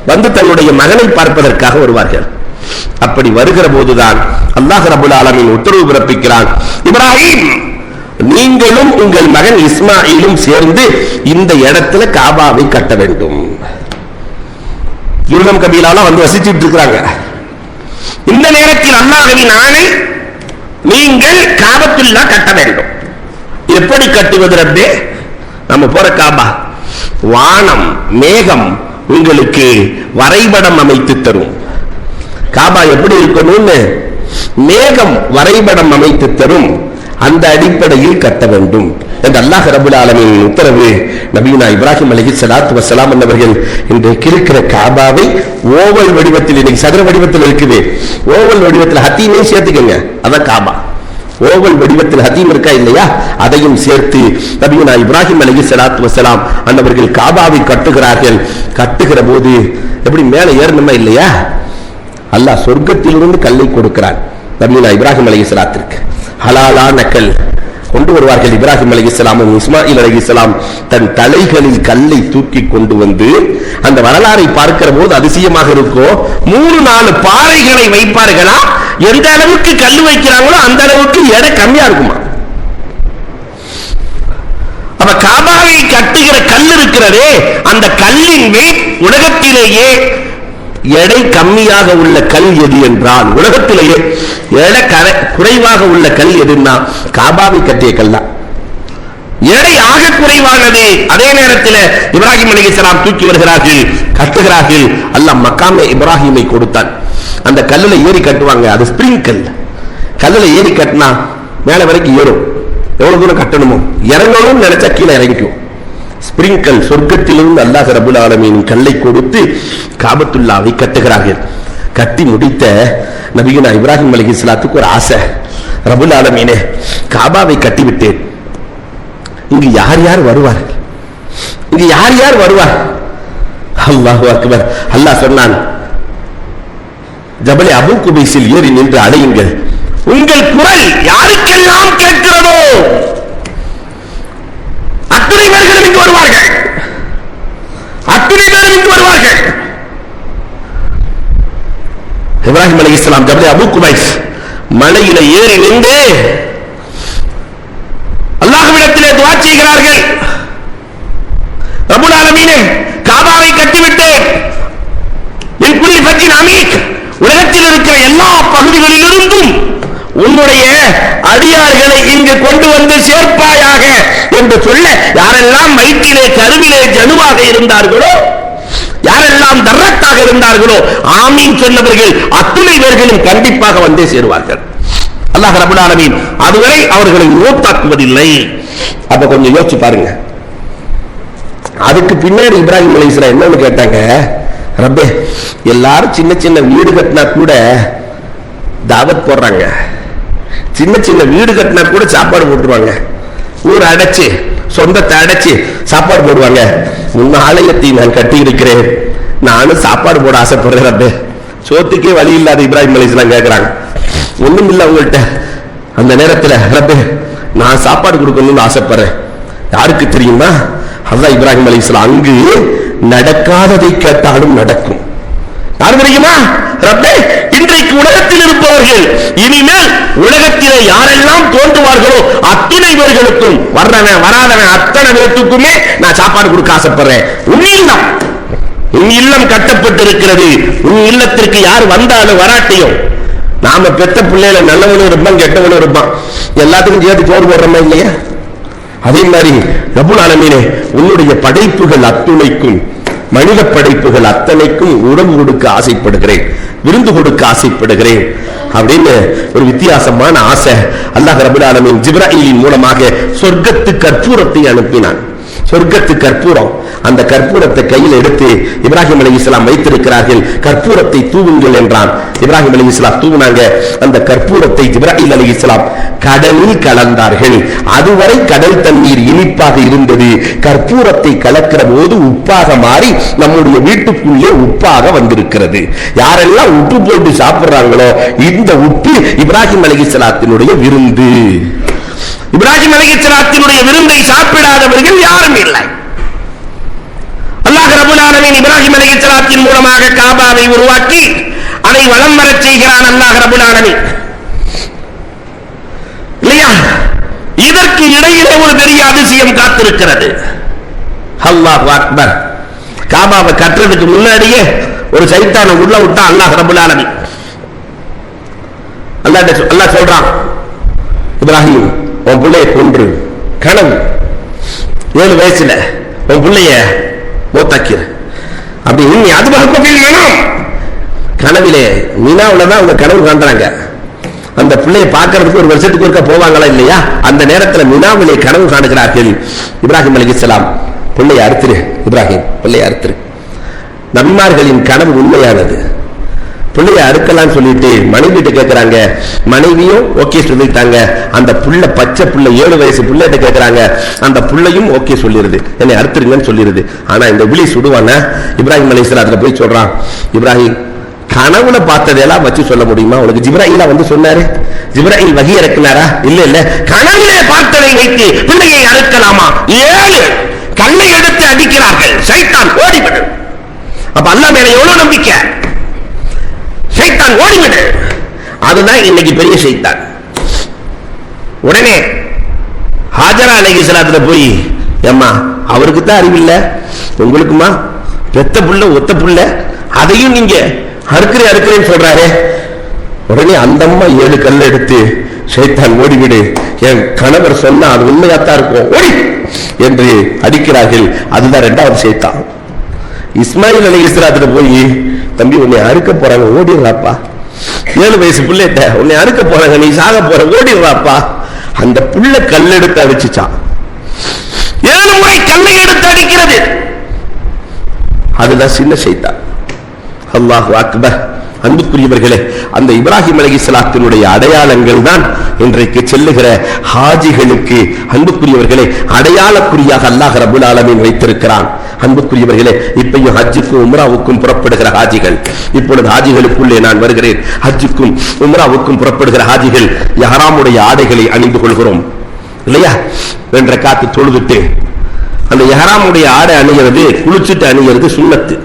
வந்து தன்னுடைய மகனை பார்ப்பதற்காக வருவார்கள். அப்படி வருகிற போதுதான் அல்லாஹ் ரப்பல் ஆலமீன் உத்தரவு பிறப்பிக்கிறான், இப்ராஹிம், நீங்களும் உங்கள் மகன் இஸ்மாயிலும் சேர்ந்து இந்த இடத்துல காபாவை கட்ட வேண்டும். ஜுர்ஹம் கபீலால வந்து வசிச்சுட்டு இருக்கிறாங்க. இந்த நேரத்தில் அல்லாஹ்வின் ஆணை, நீங்கள் காபத்துல்லா கட்ட வேண்டும். எப்படி கட்டுவது ரப்பே? நம்ம போற காபா, வானம் மேகம் உங்களுக்கு வரைபடம் அமைத்து தரும். காபா எப்படி இருக்கணும்னு மேகம் வரைபடம் அமைத்து தரும். அந்த அடிப்படையில் கட்ட வேண்டும் என்று அல்லாஹ் ரப்பல் ஆலமீன் உத்தரவு. நபியுனா இப்ராஹிம் அலைஹிஸ்ஸலாத்து வஸ்ஸலாம் அவர்கள் இன்றைக்கு இருக்கிற காபாவை ஓவல் வடிவத்தில், இன்னைக்கு சதுர வடிவத்தில் இருக்குது, ஓவல் வடிவத்தில் ஹத்தீமை சேர்த்துக்கங்க, அதான் காபா. ஓவல் வடிவத்தில் ஹதீம் இருக்கா இல்லையா, அதையும் சேர்த்து நபியுனா இப்ராஹிம் அலைஹிஸ்ஸலாத்து வஸ்ஸலாம் அன்னவர்கள் காபாவை கட்டுகிறார்கள். கட்டுகிற போது எப்படி மேலே ஏறணுமா இல்லையா, அல்லாஹ் சொர்க்கத்திலிருந்து கல்லை கொடுக்கிறான் நபியுனா இப்ராஹிம் அலைஹிஸ்ஸலாத்திற்கு. ஹலாலான கல் கொண்டு வருவார்கள். இப்ராஹிம் அலைஹிஸ்ஸலாமும் இஸ்மாயில் அலைஹிஸ்ஸலாம் தன் தலைகளில் கல்லை தூக்கி கொண்டு வந்து, அந்த வரலாறை பார்க்கிற போது அதிசயமாக இருக்கும். 3-4 பாறைகளை வைப்பார்களா, எந்த அளவுக்கு கல் வைக்கிறாங்களோ அந்த அளவுக்கு எடை கம்மியா இருக்குமா. அப்ப காபாவை கட்டுகிற கல் இருக்கிறதே, அந்த கல்லின் வெயிட் உலகத்திலேயே எடை கம்மியாக உள்ள கல் எது என்றால், உலகத்திலேயே எடை குறைவாக உள்ள கல் எதுன்னா காபாவை கட்டிய கல்லா. எடை ஆக குறைவானது. அதே நேரத்தில் இப்ராஹிம் அலைஹிஸ்ஸலாம் தூக்கி வருகிறார்கள், கட்டுகிறார்கள். அல்லாஹ் மக்காமே இப்ராஹிமை கொடுத்தான். அந்த கல்லுல ஏறி கட்டுவாங்க, அது ஸ்பிரிங் கல். கல்லுல ஏறி கட்டினா மேல வரைக்கும் ஏறும். எவ்வளவு தூரம் கட்டணுமோ, இறங்கணும்னு நினைச்சா கீழே இறங்கிக்கும். ஸ்பிரிங் கல், சொர்க்கத்திலிருந்து அல்லாஹ் ரப்பல் ஆலமீன் கல்லை கொடுத்து காபத்துல்லாவை கட்டுகிறார்கள். கட்டி முடித்த நபியுனா இப்ராஹிம் அலைஹிஸ்ஸலாத்துக்கு ஒரு ஆசை, ரப்பல் ஆலமீனே காபாவை கட்டிவிட்டேன், இங்கு யார் யார் வருவார், அல்லாஹு அக்பர். அல்லாஹ் சொன்னான், ஜபலே அபூ குபைஸில் ஏறி நின்று அடையுங்கள், உங்கள் குரல் யாருக்கெல்லாம் கேட்கிறதோ அத்தனை பேர்களும் இங்கு வருவார்கள், இப்ராஹிம் அலைஹிஸ்ஸலாம் ஜபலே அபூ குபைஸ் மலையில ஏறி நின்று அல்லாஹ்விடத்திலே துஆ செய்கிறார்கள். ரப்பல் ஆலமீனே, காபாவை கட்டிவிட்டேன், மின் குல்லி ஃபஜ்ஜின் அமீக், உலகத்தில் இருக்கிற எல்லா பகுதிகளிலிருந்தும் உன்னுடைய அடியார்களை இங்கு கொண்டு வந்து சேர்ப்பாயாக என்று சொல்ல, யாரெல்லாம் வயிற்றிலே கருவிலே ஜனுவாக இருந்தார்களோ, யாரெல்லாம் தர்ரத்தாக இருந்தார்களோ, ஆமீன் சொன்னவர்கள் அத்துணை பேர்களும் கண்டிப்பாக வந்தே சேருவார்கள். அல்லாஹ் ரப்பல் ஆலமீன் அதுவரை அவர்களை மூத்தாக்குவதில்லை. அப்ப கொஞ்சம் யோசிச்சு பாருங்க. அதுக்கு பின்னாடி இப்ராஹிம் அலைஹிஸ்ஸலாம் என்னன்னு கேட்டாங்க, ரப்பே, எல்லாரும் சின்ன சின்ன வீடு கட்டினா கூட தாவத் போடுறாங்க, சின்ன சின்ன வீடு கட்டினா கூட சாப்பாடு போட்டுருவாங்க, ஊர் அடைச்சு சொந்தத்தை அடைச்சு சாப்பாடு போடுவாங்க. உன்ன ஆலயத்தை நான் கட்டி இருக்கிறேன், நானும் சாப்பாடு போட ஆசைப்படுறேன் ரப்பே. சோத்துக்கே வழி இல்லாத இப்ராஹிம் அலைஹிஸ்ஸலாம் கேட்கிறாங்க, ஒண்ணும் இல்லை உங்கள்கிட்ட. அந்த நேரத்தில் ரப்பே, நான் சாப்பாடு கொடுக்கணும்னு ஆசைப்படுறேன். யாருக்கு தெரியுமா, அல்லாஹ் இப்ராஹிம் அலைஹிஸ்ஸலாம் அங்கு நடக்காததை கேட்டாலும் நடக்கும். யார் தெரியுமா, ரப்பே, இன்றைக்கு உலகத்தில் இருப்பவர்கள் இனிமேல் உலகத்திலே யாரெல்லாம் தோன்றுவார்களோ அத்தனை பேர்களுக்கும், வர்றவன் வராதவன் அத்தனை பேருக்குமே நான் சாப்பாடு கொடுக்க ஆசைப்படுறேன். உன் இல்லம் கட்டப்பட்டிருக்கிறது, உன் இல்லத்திற்கு யார் வந்தாலும் வராட்டியும், நாம பெத்த பிள்ளையில நல்லவனும் இருப்பான் கெட்டவனும் இருப்பான், எல்லாத்துக்கும் சேர்த்து சோறு போடுறோமா இல்லையா? அதே மாதிரி ரப்பல் ஆலமீனே, உன்னுடைய படைப்புகள் அத்துணைக்கும், மனித படைப்புகள் அத்தனைக்கும் உணவு கொடுக்க ஆசைப்படுகிறேன், விருந்து கொடுக்க ஆசைப்படுகிறேன் அப்படின்னு ஒரு வித்தியாசமான ஆசை. அல்லாஹ் ரப்பல் ஆலமீன் ஜிப்ராயிலின் மூலமாக சொர்க்கத்து கற்பூரத்தை அனுப்பினான். சொர்க்கத்து கற்பூரம். அந்த கற்பூரத்தை கையில் எடுத்து இப்ராஹிம் அலைஹிஸ்ஸலாம் வைத்திருக்கிறார்கள். கற்பூரத்தை தூவுங்கள் என்றான். இப்ராஹிம் அலைஹிஸ்ஸலாம் தூவினாங்க. அந்த கற்பூரத்தை ஜிப்ராயில் அலைஹிஸ்ஸலாம் கடலில் கலந்தார்கள். அதுவரை கடல் தண்ணீர் இனிப்பாக இருந்தது. கற்பூரத்தை கலக்கிற போது உப்பாக மாறி நம்முடைய வீட்டுக்குள்ளே உப்பாக வந்திருக்கிறது. யாரெல்லாம் உப்பு போட்டு சாப்பிடுறாங்களோ இந்த உப்பு இப்ராஹிம் அலைஹிஸ்ஸலாத்தினுடைய விருந்து. இப்ராஹிம் அலைஹிஸ்ஸலாத்தினுடைய விருந்தை சாப்பிடாதவர்கள் யாரும் இல்லை. அல்லாஹ் ரப்பல் ஆலமீன் இப்ராஹிம் அலைஹிஸ்ஸலாத்தின் மூலமாக காபாவை உருவாக்கி அதை வலம் வரச் செய்கிறான். அல்லாஹ் ரப்பல் ஆலமீன் இல்லையா? இதற்கு இடையிலே ஒரு பெரிய அதிசயம் காத்திருக்கிறது. அல்லாஹ் அக்பர். காபாவை கட்டுறதுக்கு முன்னாடியே ஒரு சைத்தானை உள்ள விட்டா அல்லாஹ் ரப்பல் ஆலமீன். அல்லாஹ் சொல்றான், இப்ராஹிம் உன் பிள்ளைய கொன்று. கனவு 7 வயசுல உன் பிள்ளைய மூத்தாக்கிற அப்படி நீ அது மனம் கனவிலே மீனாவில்தான் அவங்க கனவு காண்றாங்க. அந்த பிள்ளைய பார்க்கறதுக்கு ஒரு வருஷத்துக்கு ஒருக்கா போவாங்களா இல்லையா? அந்த நேரத்தில் மினாவிலே கனவு காணுகிறார்கள். இப்ராஹிம் அலைஹிஸ்ஸலாம் பிள்ளைய அறுத்துரு, இப்ராஹிம் பிள்ளைய அறுத்துரு. நபிமார்களின் கனவு உண்மையானது. பிள்ளைய அறுக்கலாம் சொல்லிட்டு மனைவிட்டு கேட்கிறாங்க. மனைவியும் ஓகே சொல்லிட்டாங்க. அந்த புள்ள பச்சை புள்ள 7 வயசு பிள்ளைகிட்ட கேட்கிறாங்க. அந்த புள்ளையும் ஓகே சொல்லிருது, என்னை அறுத்துருங்கன்னு சொல்லிருது. ஆனா இந்த விழி சுடுவான இப்ராஹிம் அலைஹிஸ்ஸலாம் அதுல போய் சொல்றான், இப்ராஹிம் கனவுல பார்த்ததெல்லாம் வச்சு சொல்ல முடியுமா? உனக்கு ஜிப்ராயில் வந்து சொன்னாரு, ஜிப்ராயில் வகி இறக்குனாரா? இல்ல இல்ல, கனவிலே பார்த்ததை வைத்து பிள்ளையை அறுக்கலாமா? 7 கல்லை எடுத்து அடிக்கிறார்கள். சைத்தான் ஓடிவிடு. அப்ப அல்லாஹ் மேல எவ்வளவு நம்பிக்கை? சைத்தான் ஓடிவிடு. அதுதான் இன்னைக்கு பெரிய சைத்தான். உடனே ஹாஜரா அலைஹிஸ்ஸலாத்துல போய், அம்மா அவருக்கு தான் அறிவில்ல, உங்களுக்குமா பெத்த புள்ள ஒத்த புள்ள, அதையும் நீங்க அறுக்கிறேன்னு சொல்றாரு. உடனே அந்த அம்மா 7 கல் எடுத்து, சைத்தான் ஓடிவிடு, என் கணவர் சொன்னா அது உண்மையாத்தான் இருக்கும், ஓடி என்று அடிக்கிறார்கள். அதுதான் 2வது சைத்தான். இஸ்மாயில் அலைஹிஸ்ஸலாத்துல போய், தம்பி உன்னை அறுக்க போறாங்க, ஓடிடுறாப்பா. 7 வயசு பிள்ளைட்ட உன்னை அறுக்க போறாங்க, நீ சாக போற, ஓடிடுறாப்பா. அந்த புள்ள கல் எடுத்து அடிச்சுச்சான். 7 முறை கல்லை எடுத்து அடிக்கிறது. அதுதான் சின்ன சைத்தான். அல்லாஹு அக்பர். அன்புக்குரியவர்களே, அந்த இப்ராஹிம் அலைஹிஸ்ஸலாத்தினுடைய அடையாளங்கள் தான் இன்றைக்கு செல்லுகிற ஹாஜிகளுக்கு அன்புக்குரியவர்களே அடையாளக்குறியாக அல்லாஹ் ரப்பல் ஆலமீன் வைத்திருக்கிறான். அன்புக்குரியவர்களே, இப்பயும் ஹஜ்ஜுக்கும் உம்ராவுக்கும் புறப்படுகிற ஹாஜிகள், இப்பொழுது ஹாஜிகளுக்குள்ளே நான் வருகிறேன். ஹஜ்ஜுக்கும் உம்ராவுக்கும் புறப்படுகிற ஹாஜிகள் இஹ்ராமுடைய ஆடைகளை அணிந்து கொள்கிறோம் இல்லையா? 2 ரக்காத் தொழுதுட்டு அந்த இஹ்ராமுடைய ஆடை அணிகிறது, குளிச்சுட்டு அணிகிறது சுன்னத்து.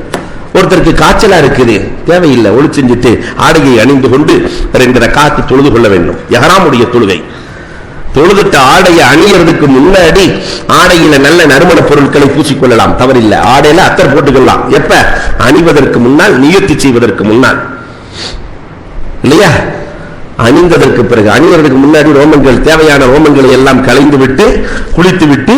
ஒருத்தருக்கு காய்ச்சலா இருக்குது, தேவையில்லை, ஒளி செஞ்சுட்டு ஆடையை அணிந்து கொண்டு 2 ரக்காத் தொழுது கொள்ள வேண்டும். இஹ்ராமுடைய தொழுகை. தொழுதுட்ட ஆடையை அணியறதுக்கு முன்னாடி ஆடையில நல்ல நறுமண பொருட்களை பூசிக்கொள்ளலாம், தவறில்லை. ஆடையில அத்தர் போட்டுக்கொள்ளலாம். எப்ப? அணிவதற்கு முன்னால், நியத்தி செய்வதற்கு முன்னால் இல்லையா? அணிந்ததற்கு பிறகு, அணிவதற்கு முன்னாடி ரோமங்கள், தேவையான ரோமங்களை எல்லாம் களைந்து விட்டு குளித்து விட்டு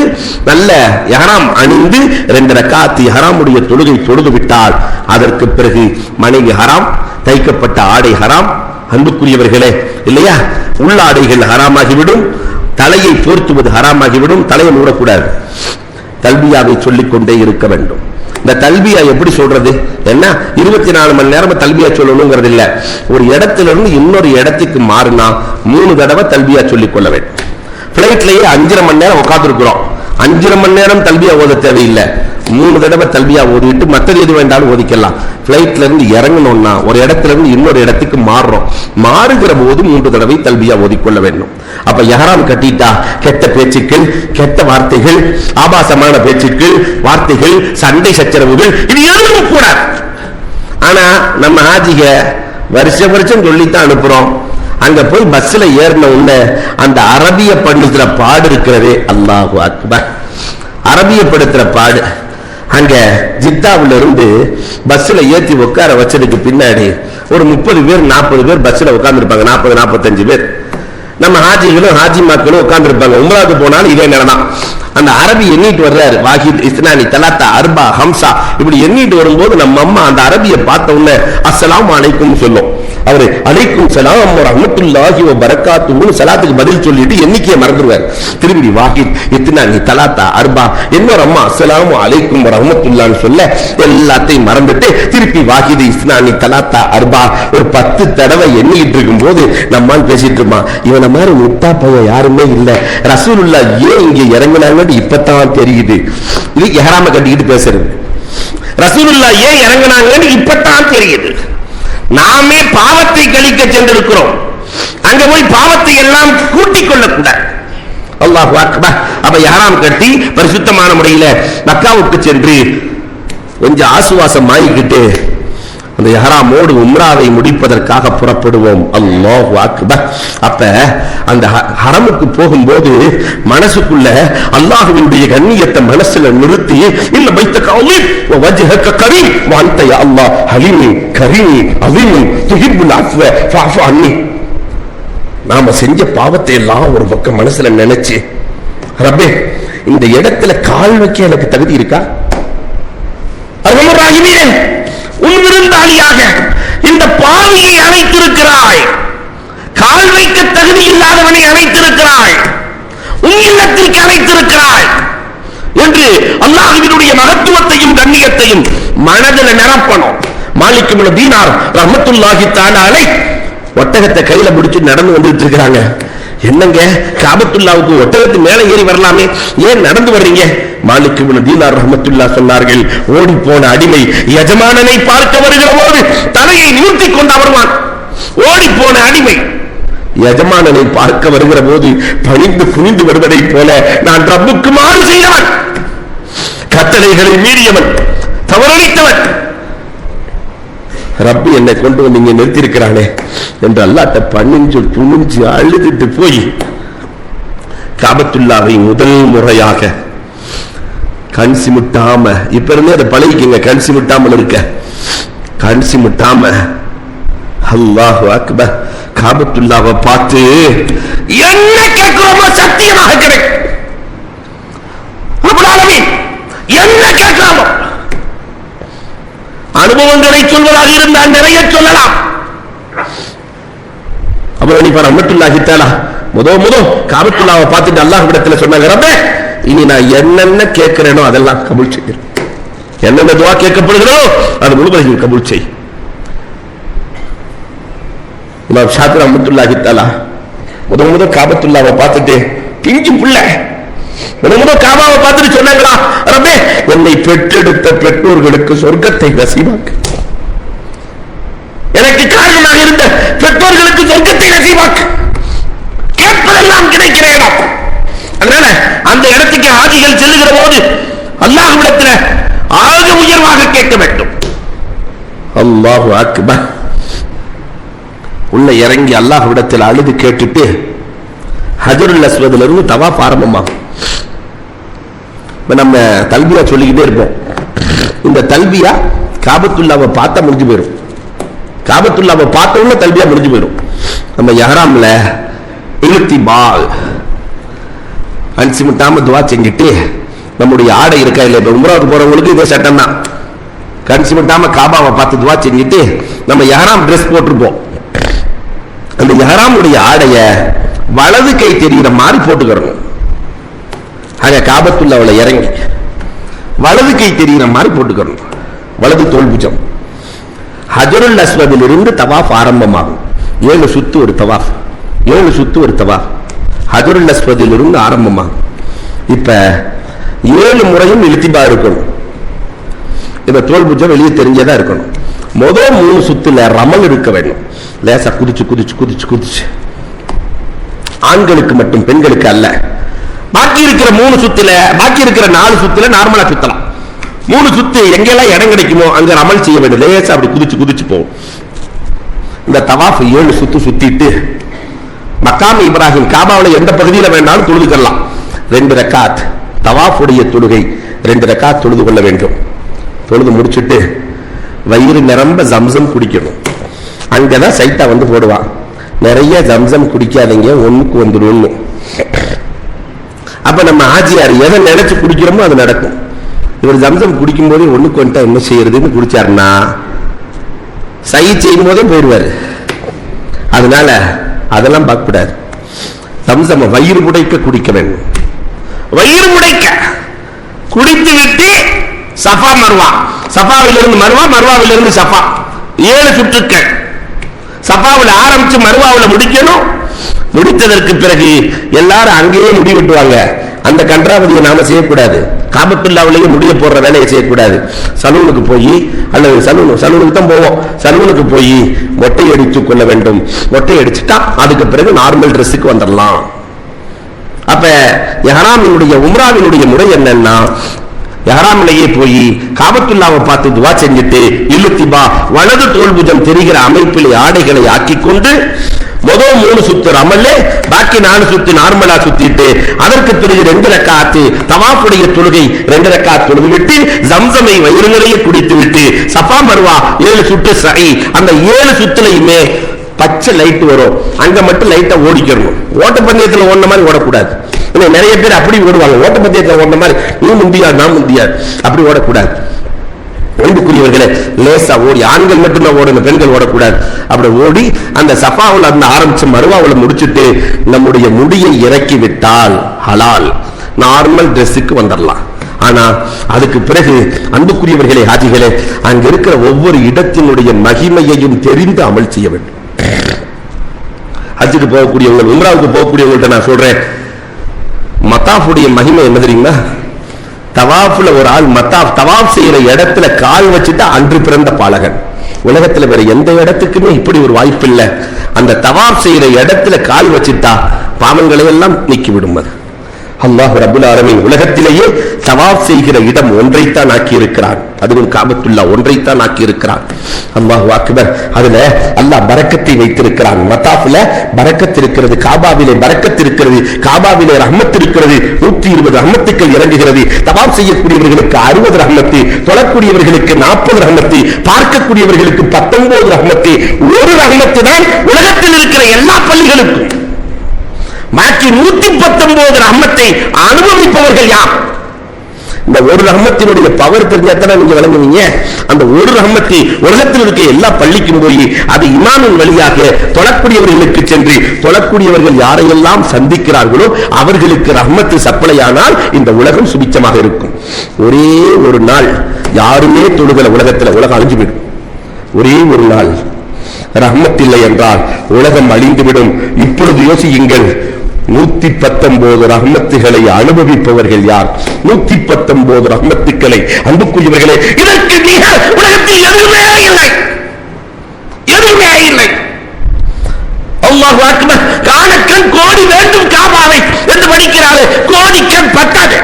நல்ல இஹ்ராம் அணிந்து 2 ரக்காத் இஹ்ராமுடைய தொழுகை தொழுது விட்டால் அதற்கு பிறகு மனைவி ஹராம், தைக்கப்பட்ட ஆடை ஹராம். அன்புக்குரியவர்களே இல்லையா? உள்ளாடைகள் ஹராமாகிவிடும், தலையை போர்த்துவது ஹராமாகிவிடும். தலையை மூடக்கூடாது. தல்பியாவை சொல்லிக் கொண்டே இருக்க வேண்டும். இந்த தல்பியா எப்படி சொல்றது? என்ன 24 மணி நேரம் தல்பியா சொல்லணுங்கிறது இல்ல. ஒரு இடத்துல இருந்து இன்னொரு இடத்துக்கு மாறினா 3 தடவை தல்பியா சொல்லிக் கொள்ள வேண்டும். பிளைட்லயே 5.5 மணி நேரம் உட்கார்ந்து இருக்கிறோம், 5.5 மணி நேரம் தல்பியா ஓத தேவையில்லை. 3 தடவை தல்பியா ஓதிட்டு மற்றது எது வேண்டாலும் ஓதிக்கலாம். பிளைட்ல இருந்து இறங்கணும்னா ஒரு இடத்துல இருந்து இன்னொரு இடத்துக்கு மாறுறோம், மாறுகிற போது 3 தடவை தல்பியா ஓதிக்கொள்ள வேண்டும். அப்ப இஹ்ராம் கட்டிட்டா கெட்ட பேச்சுக்கள், கெட்ட வார்த்தைகள், ஆபாசமான பேச்சுக்கள், வார்த்தைகள், சண்டை சச்சரவுகள் இது எதுவும் கூடாது. ஆனா நம்ம ஹாஜிக வருஷம் சொல்லித்தான் அனுப்புறோம். அங்க போய் பஸ்ல ஏறின உடனே அந்த அரபிய படுத்துற பாடு இருக்கிறதே, அல்லாஹு அக்பர். அரபியப்படுத்துற பாடு. அங்க ஜித்தாவில இருந்து பஸ்ல ஏற்றி உட்கார வச்சதுக்கு பின்னாடி ஒரு 30 பேர் 40 பேர் பஸ்ல உட்கார்ந்து இருப்பாங்க, 40-45 பேர். நம்ம ஹாஜிகளும் ஹாஜி மக்களும் உட்கார்ந்து இருப்பாங்க. உம்ராவுக்கு போனாலும் இதே நேரம். அந்த அரபி எண்ணிட்டு வர்றாரு, வாஹித், இஸ்னானி, தலாத்தா, அர்பா, ஹம்சா, இப்படி எண்ணிட்டு வரும்போது நம்ம அம்மா அந்த அரபியை பார்த்த உடனே அஸ்ஸலாமு அலைக்கும் சொல்லும். அவரு அலைக்கும் ஸலாம் ரஹ்மத்துல்லாஹி வ பரக்காத்துஹு ஸலாத்துக்கு பதில் சொல்லிட்டு எண்ணிக்கையை மறந்துடுவார். திரும்பி வாஹித் இத்னானி தலாத்தா அர்பா இன்னொரு அம்மா அஸ்ஸலாமு அலைக்கும் ரஹ்மத்துல்லாஹ்னு சொல்ல எல்லாத்தையும் மறந்துட்டு திருப்பி வாஹித் இத்னானி தலாத்தா அர்பா ஒரு 10 தடவை எண்ணிட்டு இருக்கும்போது நம்மால் பேசிட்டு இருமா, இவன மாதிரி முட்டா பையன் யாருமே இல்ல, ரசூலுல்லாஹ் ஏன் இங்க இறங்கினாங்கன்னு இப்பதான் தெரியுது. இது இஹ்ராம கட்டிக்கிட்டு பேசுறது. ரசூலுல்லாஹ் ஏன் இறங்கினாங்கன்னு இப்பதான் தெரியுது. நாமே பாவத்தை கழிக்க சென்றிருக்கிறோம், அங்க போய் பாவத்தை எல்லாம் கூட்டிக் கொள்ளக்கூடாது. அல்லாஹு அக்பர். அப்ப இஹ்ராம் கட்டி பரிசுத்தமான முறையில் மக்காவுக்கு சென்று கொஞ்சம் ஆசுவாசம் ஆகிக்கிட்டு அந்த இஹ்ராமோடு உம்ராவை முடிப்பதற்காக புறப்படுவோம். அல்லாஹு அக்பர். அப்ப அந்த ஹரமுக்கு போகும்போது மனசுக்குள்ள அல்லாஹ்வினுடைய கண்ணியத்தை மனசுல நிறுத்தி, இல்ல பைத்தக அலீம் வ வஜ்ஹக கரீம் வ அன்த யா அல்லாஹ் ஹலீம் கரீம் அலீம் துஹிப்புல் அஃவ ஃபஅஃபு அன்னி. நாம செஞ்ச பாவத்தை எல்லாம் ஒரு பக்கம் மனசுல நினைச்சு, ரப்பே இந்த இடத்துல கால் வைக்க எனக்கு தகுதி இருக்கா? அர்ஹமர் ராஹிமீனே, உன் விருந்தாளியாக இந்த பாவியை அழைத்திருக்கிறாய், கால் வைக்க தகுதி இல்லாதவனை அழைத்திருக்கிறாய், உன் இல்லத்திற்கு அழைத்திருக்கிறாய் என்று அல்லாஹ்வினுடைய மகத்துவத்தையும் கண்ணியத்தையும் மனதில் நிரப்பணும். மாலிக் இப்னு தீனார் ரஹ்மத்துல்லாஹி தஆலா அலைஹ் ஒட்டகத்தை கையில பிடிச்சு நடந்து வந்துட்டு இருக்கிறாங்க. என்னங்க, காபத்துல்லாவுக்கு ஒட்டகத்து மேல ஏறி வரலாமே, ஏன் நடந்து வர்றீங்க? மாலிக் இப்னு தீனார் ரஹ்மத்துல்லாஹ் சொன்னார்கள், ஓடி போன அடிமை எஜமானனை பார்க்க வருகிற போது தலையை நிமிர்த்தி கொண்டு வருவான். ஓடி போன அடிமை எஜமானனை பார்க்க வருகிற போது பணிந்து குனிந்து வருவதை போல நான் ரப்புக்கு மாறு செய்தவன், கட்டளைகளை மீறியவன், தவறளித்தவன். ரப்பி என்னை கொண்டு வந்து இங்க நிறுத்தி இருக்கிறானே என்று அல்லாஹ்ட்ட பணிஞ்சு துணிஞ்சு அழுதுட்டு போய் காபத்துல்லாவை முதல் முறையாக கண் சிமிட்டாம, இப்ப இருந்தே அதை பழகிக்கங்க, கண் சிமிட்டாமல் இருக்க, கண் சிமிட்டாம அல்லாஹு அக்பர் காபத்துல்லாவை பார்த்து என்ன கேட்கிறோமோ சத்தியமாக கிடைக்கும். என்ன கேட்கிறோமோ அனுபவங்களை சொல்வதாக இருந்தால் நிறைய சொல்லலாம். அப்புறம் இப்ப ரஹ்மத்துல்லாஹி தஆலா முதல் காபத்துல்லாவை பார்த்துட்டு அல்லாஹ்விடத்தில் சொன்னாங்க, ரப்பே இனி நான் என்னென்ன கேட்கிறேனோ அதெல்லாம் கபூல் செய்கிறேன், என்னென்ன துஆ கேட்கப்படுகிறதோ அது முழுவதையும் கபூல் செய். இமாம் ஷாஃபி ரஹ்மத்துல்லாஹி தஆலா முதல் காபத்துல்லாவை பார்த்துட்டு பிஞ்சு புள்ள முதல் காபாவை பார்த்துட்டு சொன்னாங்களா, ரப்பே என்னை பெற்றெடுத்த பெற்றோர்களுக்கு சொர்க்கத்தை நசீபாக்கு, எனக்கு காரணமாக இருந்த பெற்றோர்களுக்கு சொர்க்கத்தை நசீபாக்கு, கேட்பதெல்லாம் கிடைக்கிற இடம். அதனால அந்த இடத்துக்கு ஆதிகள் செல்லுகிற போது அல்லாஹ்விடத்தில் ஆக உயர்வாக கேட்க வேண்டும். அல்லாஹு அக்பர். உள்ள இறங்கி அல்லாஹ்விடத்தில் அழுது கேட்டுட்டு ஹஜருல் அஸ்வதுல இருந்து தவாஃப் ஆரம்பமாகும். நம்ம தல்பியா சொல்லிக்கிட்டே இருப்போம். இந்த தல்பியா காபத்துல்லாவை பார்த்தா முடிஞ்சு போயிடும், காபத்துல்லாவை பார்த்தோம்னா தல்பியா முடிஞ்சு போயிடும். நம்ம இஹ்ராம்ல இல்திபால் அன்சிமிட்டாம துவா செஞ்சுட்டு நம்முடைய ஆடை இருக்கா இல்லை, இப்ப உம்ராவுக்கு போறவங்களுக்கு இதே சட்டம் தான், கன்சிமிட்டாம காபாவை பார்த்து துவா செஞ்சுட்டு நம்ம இஹ்ராம் ட்ரெஸ் போட்டிருப்போம். அந்த இஹ்ராமுடைய ஆடைய வலது கை தெரிகிற மாதிரி போட்டுக்கிறோம். ஆக காபத்துல்லாவுல இறங்கி வலது கை தெரிகிற மாதிரி போட்டுக்கணும், வலது தோல் புஜம். ஹஜருல் அஸ்வதில் இருந்து தவாஃப் ஆரம்பமாகும். 7 சுத்து ஒரு தவாஃப், 7 சுத்து ஒரு தவாஃப் ஹஜருல் அஸ்வதில் இருந்து ஆரம்பமாகும். இப்ப 7 முறையும் இல்திபா இருக்கணும். இப்ப தோல் புஜம் வெளியே தெரிஞ்சதா இருக்கணும். முதல் 3 சுத்துல ரமல் இருக்க வேண்டும், லேசா குதிச்சு குதிச்சு குதிச்சு குதிச்சு, ஆண்களுக்கு மட்டும் பெண்களுக்கு அல்ல. பாக்கி இருக்கிற 3 சுத்துல, பாக்கி இருக்கிற 4 சுத்துல நார்மலா சுத்தலாம். 3 சுத்து எங்கெல்லாம் இடம் கிடைக்குமோ அங்க அமல் செய்ய வேண்டும், லேசா அப்படி குதிச்சு குதிச்சு போகும். இந்த தவாஃப் 7 சுத்து சுத்திட்டு மக்காம் இப்ராஹிம் காபாவுல எந்த பகுதியில வேண்டாலும் தொழுதுக்கலாம். 2 ரக்காத் தவாஃபுடைய தொழுகை, 2 ரக்காத் தொழுது கொள்ள வேண்டும். தொழுது முடிச்சுட்டு வயிறு நிரம்ப ஜம்சம் குடிக்கணும். அங்கதான் சைத்தா வந்து போடுவான், நிறைய ஜம்சம் குடிக்காதீங்க ஒண்ணுக்கு வந்துடும். அப்ப நம்ம ஆஜியார் எதை நினைச்சு குடிக்கிறோமோ அது நடக்கும். இவர் ஜம்சம் குடிக்கும் போதே ஒண்ணுக்கு வந்துட்டா என்ன செய்யறதுன்னு குடிச்சாருன்னா சை செய்யும் போதே போயிடுவாரு. அதனால அதெல்லாம் பார்க்கக்கூடாது. சம்சம வயிறு முடைக்க குடிக்க வேண்டும். வயிறு முடைக்க குடித்து விட்டு சஃபா மர்வா, சஃபாவிலிருந்து மர்வா, மர்வாவிலிருந்து சஃபா, 7 சுற்றுக்கள். சஃபாவில் ஆரம்பிச்சு மர்வாவில் முடிக்கணும். முடித்ததற்கு பிறகு எல்லாரும் அங்கேயே முடி வெட்டுவாங்க. அந்த கன்றாவதியை நாம செய்யக்கூடாது. காபத்துல்லாவிலேயே முடிய போடுற வேலையை செய்யக்கூடாது. சலூனுக்கு போய், அல்லது சலூனுக்கு தான் போவோம், சலூனுக்கு போய் மொட்டை அடித்துக் கொள்ள வேண்டும். மொட்டை அடிச்சுட்டா அதுக்கு பிறகு நார்மல் ட்ரெஸ்ஸுக்கு வந்துடலாம். அப்ப இஹ்ராமினுடைய உம்ராவினுடைய முறை என்னன்னா, இஹ்ராமிலேயே போய் காபத்துல்லாவை பார்த்து துவா செஞ்சுட்டு இலுத்திபா வலது தோல்புஜம் தெரிகிற அமைப்பில் ஆடைகளை ஆக்கிக் கொண்டு முதல் 3 சுத்து ரமல்ல, பாக்கி 4 சுத்து நார்மலா சுத்திட்டு அதற்கு பிறகு 2 ரக்காத்து தவாஃபுடைய தொழுகை 2 ரக்காத் தொழுது விட்டு ஜம்சமை வயிறு நிறைய குடித்து விட்டு சஃபா மர்வா 7 சுற்று சஹி. அந்த 7 சுத்துலையுமே பச்சை லைட் வரும், அங்க மட்டும் லைட்டா ஓடிக்கணும். ஓட்டப்பந்தயத்தில் ஓடின மாதிரி ஓடக்கூடாது. நிறைய பேர் அப்படி ஓடுவாங்க, ஓட்டப்பந்தயத்தில் ஓடின மாதிரி நீ முந்தியாது நான் முந்தியாது, அப்படி ஓடக்கூடாது. அன்புக்குரியவர்களே, லேசா ஓடி, ஆண்கள் மட்டும்தான் ஓடணும், பெண்கள் ஓடக்கூடாது. அப்படி ஓடி அந்த சஃபாவில் அந்த ஆரம்பிச்சு மர்வாவில் முடிச்சுட்டு நம்முடைய முடியை இறக்கி விட்டால் ஹலால், நார்மல் ட்ரெஸ்ஸுக்கு வந்துடலாம். ஆனா அதுக்கு பிறகு அன்புக்குரியவர்களே, ஹாஜிகளே, அங்க இருக்கிற ஒவ்வொரு இடத்தினுடைய மகிமையையும் தெரிந்து அமல் செய்ய வேண்டும். ஹஜ்ஜுக்கு போகக்கூடியவங்க, உம்ராவுக்கு போகக்கூடியவங்கள்ட்ட நான் சொல்றேன், மத்தாஃபுடைய மகிமை என்ன தெரியுமா? தவாஃப்ல ஒரு ஆள் தவாஃப் செய்யற இடத்துல கால் வச்சுட்டா அன்று பிறந்த பாலகன். உலகத்துல வேற எந்த இடத்துக்குமே இப்படி ஒரு வாய்ப்பு இல்லை. அந்த தவாஃப் செய்யற இடத்துல கால் வச்சுட்டா பாவங்களை எல்லாம் நீக்கி விடும். அல்லாஹ் ரப்புல் ஆலமீன் உலகத்திலேயே தவாஃப் செய்கிற இடம் ஒன்றைத்தான் ஆக்கி இருக்கிறான், அதுவும் காபத்துல்லா ஒன்றைத்தான் ஆக்கி இருக்கிறான். அல்லாஹு அக்பர். அதுல அல்லாஹ் பரக்கத்தை வைத்திருக்கிறான். மத்தாஃப்ல பரக்கத் இருக்கிறது, காபாவிலே பரக்கத் இருக்கிறது, காபாவிலே ரஹ்மத் இருக்கிறது. 120 ரஹ்மத்துக்கள் இறங்குகிறது. தவாஃப் செய்யக்கூடியவர்களுக்கு 60 ரஹ்மத்து, தொழக்கூடியவர்களுக்கு 40 ரஹ்மத்து, பார்க்கக்கூடியவர்களுக்கு 19 ரஹ்மத்து. ஒரு ரஹ்மத்து தான் உலகத்தில் இருக்கிற எல்லா பள்ளிகளுக்கும். பாக்கி 119 ரஹ்மத்தை அனுபவிப்பவர்கள் யார்? இந்த ஒரு ரஹ்மத்தினுடைய பவர் தெரிஞ்சாதான் நீங்க விளங்குவீங்க. அந்த ஒரு ரஹ்மத்தை உலகத்தில் இருக்க எல்லா பள்ளிக்கும் போய் அது இமாமின் வழியாக தொழக்கூடியவர்களுக்கு சென்று தொழக்கூடியவர்கள் யாரையெல்லாம் சந்திக்கிறார்களோ அவர்களுக்கு ரஹ்மத்து சப்ளையானால் இந்த உலகம் சுபிச்சமாக இருக்கும். ஒரே ஒரு நாள் யாருமே தொழுகல உலகத்தில், உலகம் அழிஞ்சுவிடும். ஒரே ஒரு நாள் ரஹ்மத் இல்லை என்றால் உலகம் அழிந்துவிடும். இப்பொழுது யோசியுங்கள், 119 ரஹ்மத்துகளை அனுபவிப்பவர்கள் யார்? 119 ரஹ்மத்துக்களை. அன்புக்குரியவர்களே, இதற்கு நிகர் உலகத்தில் எதுவுமே இல்லை, எதுவுமே இல்லை. அல்லாஹ் அக்பர். காணக்கண் கோடி வேண்டும் காபாவை என்று படிக்கிறார்கள். கோடிக்கண் பத்தாது,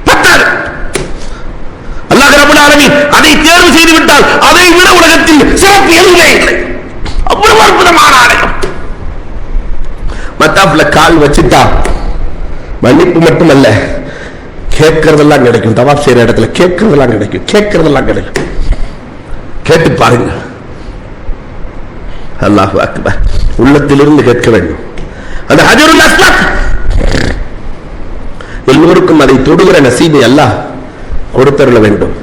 பத்தாது. அல்லாஹ் ரப்பல் ஆலமீன் அதை தேர்வு செய்து விட்டால் அதை விட உலகத்தில் சிறப்பு எதுவுமே இல்லை. அவ்வளவு அற்புதமான ஆலயம். மத்தாப்ல கால் வச்சுட்டா மன்னிப்பு மட்டுமல்ல, கேட்கறதெல்லாம் கிடைக்கும். தவாப் செய்யற இடத்துல கேட்கறதெல்லாம் கிடைக்கும், கேட்கறதெல்லாம் கிடைக்கும். கேட்டு பாருங்க. அல்லாஹு அக்பர். உள்ளத்திலிருந்து கேட்க வேண்டும். அந்த ஹஜருல் அஸ்வத் எல்லோருக்கும் அதை தொடுகிற நசீபை அல்லாஹ் கொடுத்தருள வேண்டும்.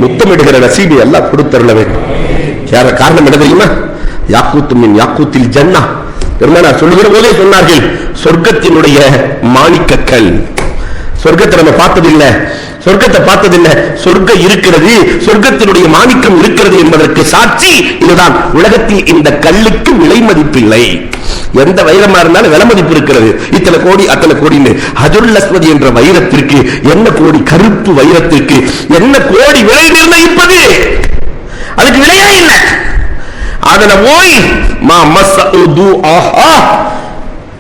முத்தமிடுகிற நசீபை அல்லாஹ் கொடுத்தருள வேண்டும். யார காரணம் என்ன தெரியுமா? யாக்கூத்து மின் யாக்கூத்தில் ஜன்னா. பெருமானார் சொல்லுகிற போதே சொன்னார்கள், சொர்க்கத்தினுடைய மாணிக்கக்கல். சொர்க்கத்தை நம்ம பார்த்ததில்லை, சொர்க்கத்தை பார்த்ததில்லை. சொர்க்கம் இருக்கிறது, சொர்க்கத்தினுடைய மாணிக்கம் இருக்கிறது என்பதற்கு சாட்சி இதுதான். உலகத்தில் இந்த கல்லுக்கு விலை மதிப்பில்லை. எந்த வைரமா இருந்தாலும் விலை மதிப்பு இருக்கிறது. இத்தனை கோடி அத்தனை கோடின்னு. ஹஜருல் அஸ்வத் என்ற வைரத்திற்கு என்ன கோடி, கருப்பு வைரத்திற்கு என்ன கோடி விலை நிர்ணயிப்பது? அதுக்கு விலையே இல்லை. அதன போய்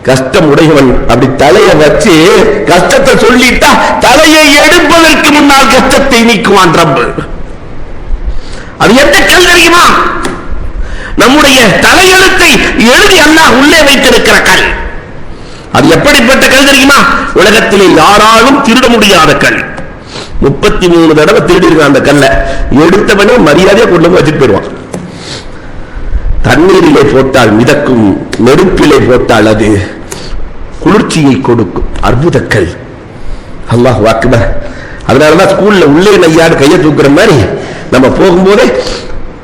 கஷ்டம் உடையவன் அப்படி தலையை வச்சு கஷ்டத்தை சொல்லிட்டா தலையை எடுப்பதற்கு முன்னால் கஷ்டத்தை நீக்குவான் ரப்பு. அது எந்த கல் தெரியுமா? நம்முடைய தலையெழுத்தை எழுதி அல்லாஹ் உள்ளே வைத்திருக்கிற கல். அது எப்படிப்பட்ட கல் தெரியுமா? உலகத்திலே யாராலும் திருட முடியாத கல். 33 தடவை திருடிருக்கான் அந்த கல்லை. எடுத்தவனே மரியாதையா கொண்டு வச்சுட்டு போயிடுவான். தண்ணீரிலே போட்டால் மிதக்கும், நெருப்பிலே போட்டால் அது குளிர்ச்சியை கொடுக்கும். அற்புதக்கல். அல்லாஹ் அக்பர். அதனாலதான் ஸ்கூல்ல உள்ளே நையாடு கையை தூக்குற மாதிரி நம்ம போகும்போதே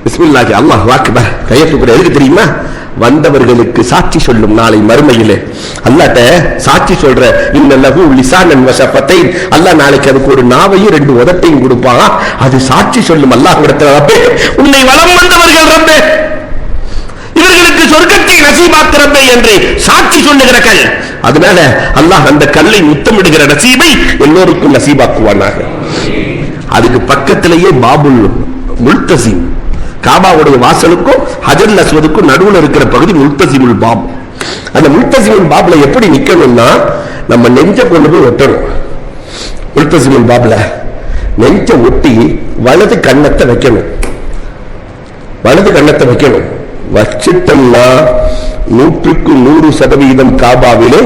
பிஸ்மில்லாஹி அல்லாஹு அக்பர் கையெழுத்து கூட எதுக்கு தெரியுமா? வந்தவர்களுக்கு சாட்சி சொல்லும் நாளை மறுமையிலே. அல்லாஹ்ட்ட சாட்சி சொல்ற இன்னல்லஹு லிசானன் வ ஷஃபத்தைன், அல்லாஹ் நாளைக்கு அதுக்கு ஒரு நாவையும் 2 உதட்டையும் கொடுப்பான். அது சாட்சி சொல்லும் அல்லாஹ்விடத்தில், ரப்பே உன்னை வலம் வந்தவர்கள் ரப்பே, இவர்களுக்கு சொர்க்கத்தை நசீபாக்கு ரப்பே என்று சாட்சி சொல்லுகிற கல். அதனால அல்லாஹ் அந்த கல்லை முத்தமிடுகிற நசீபை எல்லோருக்கும் நசீபாக்குவானாக. அதுக்கு பக்கத்திலேயே பாபுல் முல்தசிம், காபாவுடைய வாசலுக்கும் ஹஜர் அஸ்வதுக்கும் நடுவில் இருக்கிற பகுதி முல்தசிமுல் பாப். அந்த முல்தசிமுல் பாப்ல எப்படி நிக்கணும்னா, நம்ம நெஞ்ச கொண்டு போய் ஒட்டணும். முல்தசிமுல் பாப்ல நெஞ்ச ஒட்டி வலது கண்ணத்தை வைக்கணும். வலது கண்ணத்தை வைக்கணும். வச்சிட்டோம்னா 100க்கு 100% காபாவிலே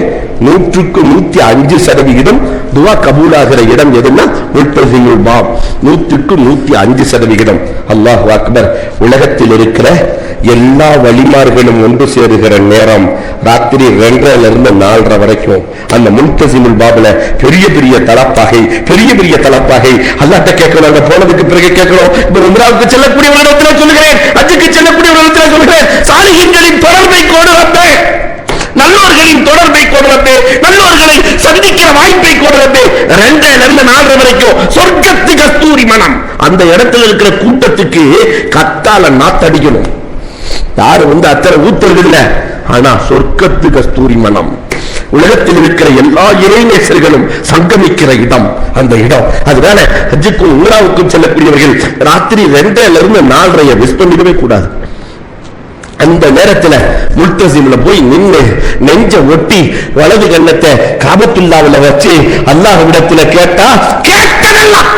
100க்கு 105% துவா கபூலாகிற இடம் எதுன்னா முல்தசிமுல் பாப். 100க்கு 105%. அல்லாஹ் அக்பர். உலகத்தில் இருக்கிற எல்லா வழிமார்களும் ஒன்று சேருகிற நேரம் ராத்திரி 2:30 4:30 வரைக்கும் அந்த முல்தசிமுல் பாப்ல பெரிய பெரிய தலப்பாகை, பெரிய பெரிய தலப்பாகை. அல்லாஹ்ட்ட கேட்கணும், அங்க போனதுக்கு பிறகு கேட்கணும். இப்ப உம்ராவுக்கு செல்லக்கூடிய ஒரு இடத்துல சொல்லுகிறேன், ஹஜ்ஜுக்கு செல்லக்கூடிய ஒரு இடத்துல சொல்லுகிறேன், சாலிஹீன்களின் தொடர்பை கொடு ரப்பே, நல்லோர்களின் தொடர்பை கொடுறது, நல்லோர்களை சந்திக்கிற வாய்ப்பை கொடுறது. 2:30 4:30 வரைக்கும் சொர்க்கத்து கஸ்தூரி மனம். அந்த இடத்துல இருக்கிற கூட்டத்துக்கு கத்தால நாத்தடிக்கணும். யாரு அத்தனை ஊத்தர்கள் இல்ல, ஆனா சொர்க்கத்து கஸ்தூரி மனம். உலகத்தில் இருக்கிற எல்லா இறைநேசர்களும் சங்கமிக்கிற இடம் அந்த இடம். அதனால ஹஜ்ஜுக்கும் உம்ராவுக்கும் செல்லக்கூடியவர்கள் ராத்திரி 2:30 4:30 மிஸ் பண்ணிடவே கூடாது. அந்த நேரத்துல முல்தசிம்ல போய் நின்று நெஞ்ச ஒட்டி வலது கண்ணத்தை காபத்துல்லாவுல வச்சு அல்லாஹ்விடத்துல கேட்டா கேட்டதெல்லாம்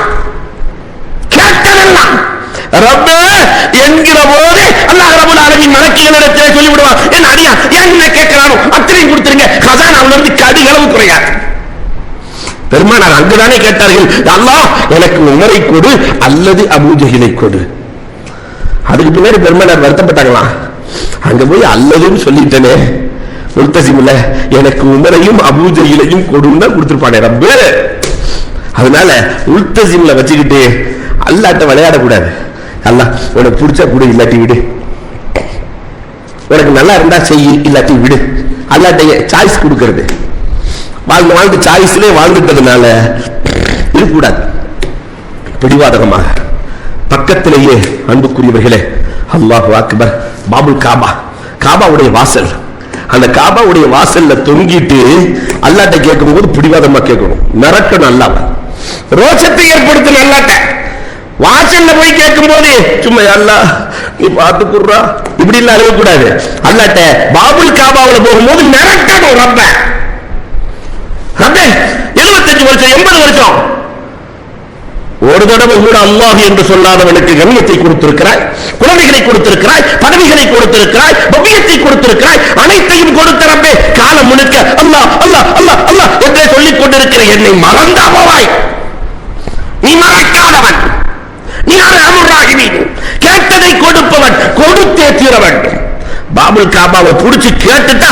ரப்பே என்கிற போது அல்லாஹ் ரப்பல் ஆலமீன் மலக்குகளிடத்திலே சொல்லி விடுவான், என் அடியா என்ன கேட்கிறானோ அத்தனையும் கொடுத்துருங்க, கசானாவுல இருந்து கடுகளவு குறையாது. பெருமானார் அங்குதானே கேட்டார்கள், அல்லாஹ் எனக்கு உமரை கொடு அல்லது அபூஜஹிலை கொடு. அதுக்கு பின்னாடி பெருமானார் வருத்தப்பட்டாங்களாம், அங்க போய் அல்லதுன்னு சொல்லிட்டனே, முல்தசிம்ல எனக்கு உமரையும் அபூஜஹிலையும் கொடுன்னு கொடுத்துருப்பானே ரப்பே. அதனால முல்தசிம்ல வச்சுக்கிட்டு அல்லாஹ்ட்ட விளையாடக்கூடாது. அல்லாஹ் உனக்கு பிடிச்சா கூட இல்லாட்டி விடு, உனக்கு நல்லா இருந்தா செய்யி இல்லாட்டி விடு. அல்லாஹ்ட்ட சாய்ஸ் கொடுக்கிறது. வாழ்ந்து வாழ்ந்து சாய்ஸ்லே வாழ்ந்துட்டதுனால இருக்கக்கூடாது பிடிவாதகமாக. பக்கத்திலேயே அன்புக்குரியவர்களே, அல்லாஹு அக்பர், பாபுல் காபா, காபாவுடைய வாசல். அந்த காபாவுடைய வாசல்ல தொங்கிட்டு அல்லாஹ்ட்ட கேட்கும் போது பிடிவாதமா கேட்கணும், மிரட்டணும். அல்லாஹ் ரோஷத்தை ஏற்படுத்தணும். அல்லாஹ்ட்ட வாசல்ல போய் கேட்கும் போது சும்மா அல்லாஹ் நீ பார்த்து குடுறா இப்படி எல்லாம் அழுகக்கூடாது. அல்லாஹ்ட்ட பாபுல் காபாவுல போகும்போது மிரட்டணும். ரப்ப 75 வருஷம் 80 வருஷம் ஒரு தடவை கூட அல்லாஹ் என்று சொல்லாதவனுக்கு கண்ணியத்தை கொடுத்திருக்கிறாய், குழந்தைகளை கொடுத்திருக்கிறாய், பதவிகளை கொடுத்திருக்கிறாய், பவியத்தை கொடுத்திருக்கிறாய், அனைத்தையும் கொடுத்த ரப்பே காலம் முழுக்க அல்லாஹ் அல்லாஹ் அல்லாஹ் அல்லாஹ் என்றே சொல்லிக் கொண்டிருக்கிற என்னை மறந்தா போவாய். நீ மறக்காதவன், நீ அர்ஹமுர்-ராஹிமீன், கேட்டதை கொடுப்பவன், கொடுத்தே தீர வேண்டும். பாபுல் காபாவை புடிச்சு கேட்டுட்டா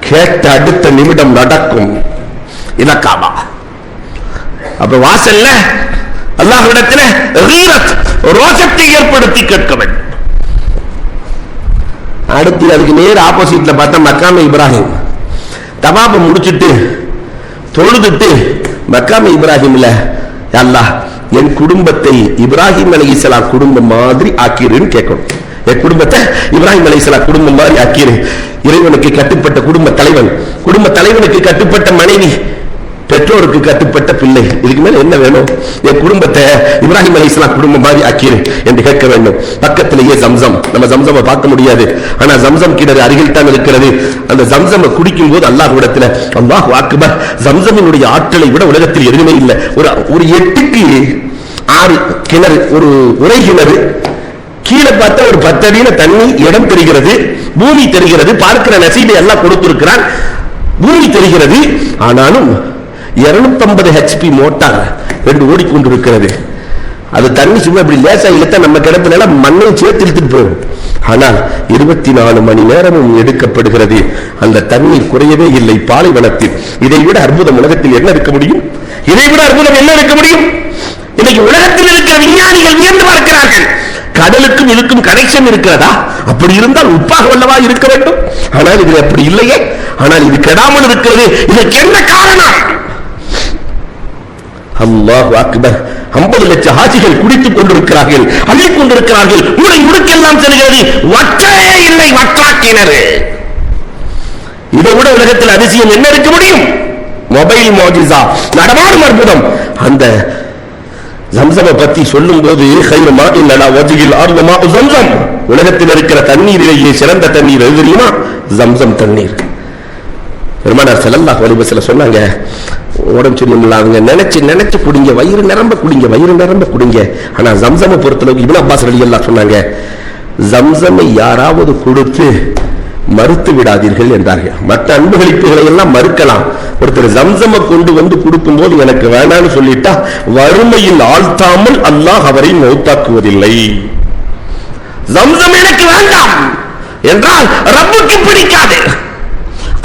கேட்ட அடுத்த நிமிடம் நடக்கும். இத காபா. அப்ப வாசல்ல அல்லாஹ்விடத்துல கீரத் ரோஷத்தை ஏற்படுத்தி கேட்க வேண்டும். அடுத்து அதுக்கு நேர் ஆப்போசிட்ல பார்த்தா மக்காமே இப்ராஹிம். தவாப முடிச்சுட்டு தொழுதுட்டு மக்காமே இப்ராஹிம்ல அல்லாஹ் என் குடும்பத்தை இப்ராஹிம் அலைஹிஸ்ஸலாம் குடும்பம் மாதிரி ஆக்கிருன்னு கேட்கணும். என் குடும்பத்தை இப்ராஹிம் அலைஹிஸ்ஸலாம் குடும்பம் மாதிரி ஆக்கிரு. இறைவனுக்கு கட்டுப்பட்ட குடும்ப தலைவன், குடும்ப தலைவனுக்கு கட்டுப்பட்ட மனைவி, பெற்றோருக்கு கட்டுப்பட்ட பிள்ளை, இதுக்கு மேல என்ன வேணும்? என் குடும்பத்தை இப்ராஹிம் அலைஹிஸ்ஸலாம் குடும்பம் மாதிரி ஆக்கிரு என்று கேட்க வேண்டும். பக்கத்திலேயே ஜம்சம். நம்ம ஜம்சமை பார்க்க முடியாது, ஆனா ஜம்சம் கிணறு அருகில் தான் இருக்கிறது. அந்த ஜம்சமை குடிக்கும் போது அல்லாஹ்விடத்துல அல்லாஹ் அக்பர், ஜம்சமினுடைய ஆற்றலை விட உலகத்தில் எதுவுமே இல்லை. ஒரு 8க்கு 6 கிணறு, ஒரு உரை கிணறு. கீழே பார்த்தா ஒரு 10 அடியில தண்ணி, இடம் தெரிகிறது, பூமி தெரிகிறது, பார்க்கிற நசீபை எல்லாம் கொடுத்திருக்கிறான், பூமி தெரிகிறது. ஆனாலும் 250 HP மோட்டார் 2 ஓடிக்கொண்டிருக்கிறது. அது தண்ணி சும்மா இப்படி லேசா இழுத்தா நம்ம கிடத்துல மண்ணை சேர்த்து இழுத்துட்டு போகும். ஆனால் 24 மணி நேரமும் எடுக்கப்படுகிறது. அந்த தண்ணீர் குறையவே இல்லை பாலைவனத்தில். இதை விட அற்புதம் உலகத்தில் என்ன இருக்க முடியும்? இதை விட அற்புதம் என்ன இருக்க முடியும்? இன்னைக்கு உலகத்தில் இருக்கிற விஞ்ஞானிகள் வியந்து பார்க்கிறார்கள். கடலுக்கும் இதுக்கும் கனெக்ஷன் இருக்கிறதா? அப்படி இருந்தால் உப்பாக வல்லவா இருக்க வேண்டும். ஆனால் இது அப்படி இல்லையே. ஆனால் இது கெடாமல் இருக்கிறது. இதற்கு என்ன காரணம்? அல்லாஹ் அக்பர். 50 லட்சம் ஹாஜிகள் குடித்துக் கொண்டிருக்கிறார்கள், அள்ளிக் கொண்டிருக்கிறார்கள். உங்களை முடுக்கெல்லாம் செல்கிறது. வற்றே இல்லை, வற்றா கிணறு. இதை விட உலகத்தில் அதிசயம் என்ன இருக்க முடியும்? மொபைல் மோஜிசா, நடமாடும் அற்புதம். அந்த ஜம்சமை பத்தி சொல்லும் போது உலகத்தில் இருக்கிற தண்ணீரிலேயே சிறந்த தண்ணீர் எது தெரியுமா? ஜம்சம் தண்ணீர். பெருமானார் ஸல்லல்லாஹு அலைஹி வஸல்லம் சொன்னாங்க, உடம்பு சரியில்லை அவங்க நினைச்சு நினைச்சு குடிங்க, வயிறு நிரம்ப குடிங்க, வயிறு நிரம்ப குடிங்க. ஆனா ஜம்சமை பொறுத்தளவுக்கு இப்னு அப்பாஸ் ரலியல்லாஹு சொன்னாங்க, ஜம்சமை யாராவது கொடுத்து மறுத்து விடாதீர்கள் என்றார்கள். மற்ற அன்புகளிப்புகளை எல்லாம் மறுக்கலாம். ஒருத்தர் ஜம்சமை கொண்டு வந்து கொடுக்கும் போது எனக்கு வேண்டாம்னு சொல்லிட்டா வறுமையில் ஆழ்த்தாமல் அல்லாஹ் அவரை மௌத்தாக்குவதில்லை. ஜம்சம் எனக்கு வேண்டாம் என்றால் ரப்புக்கு பிடிக்காது.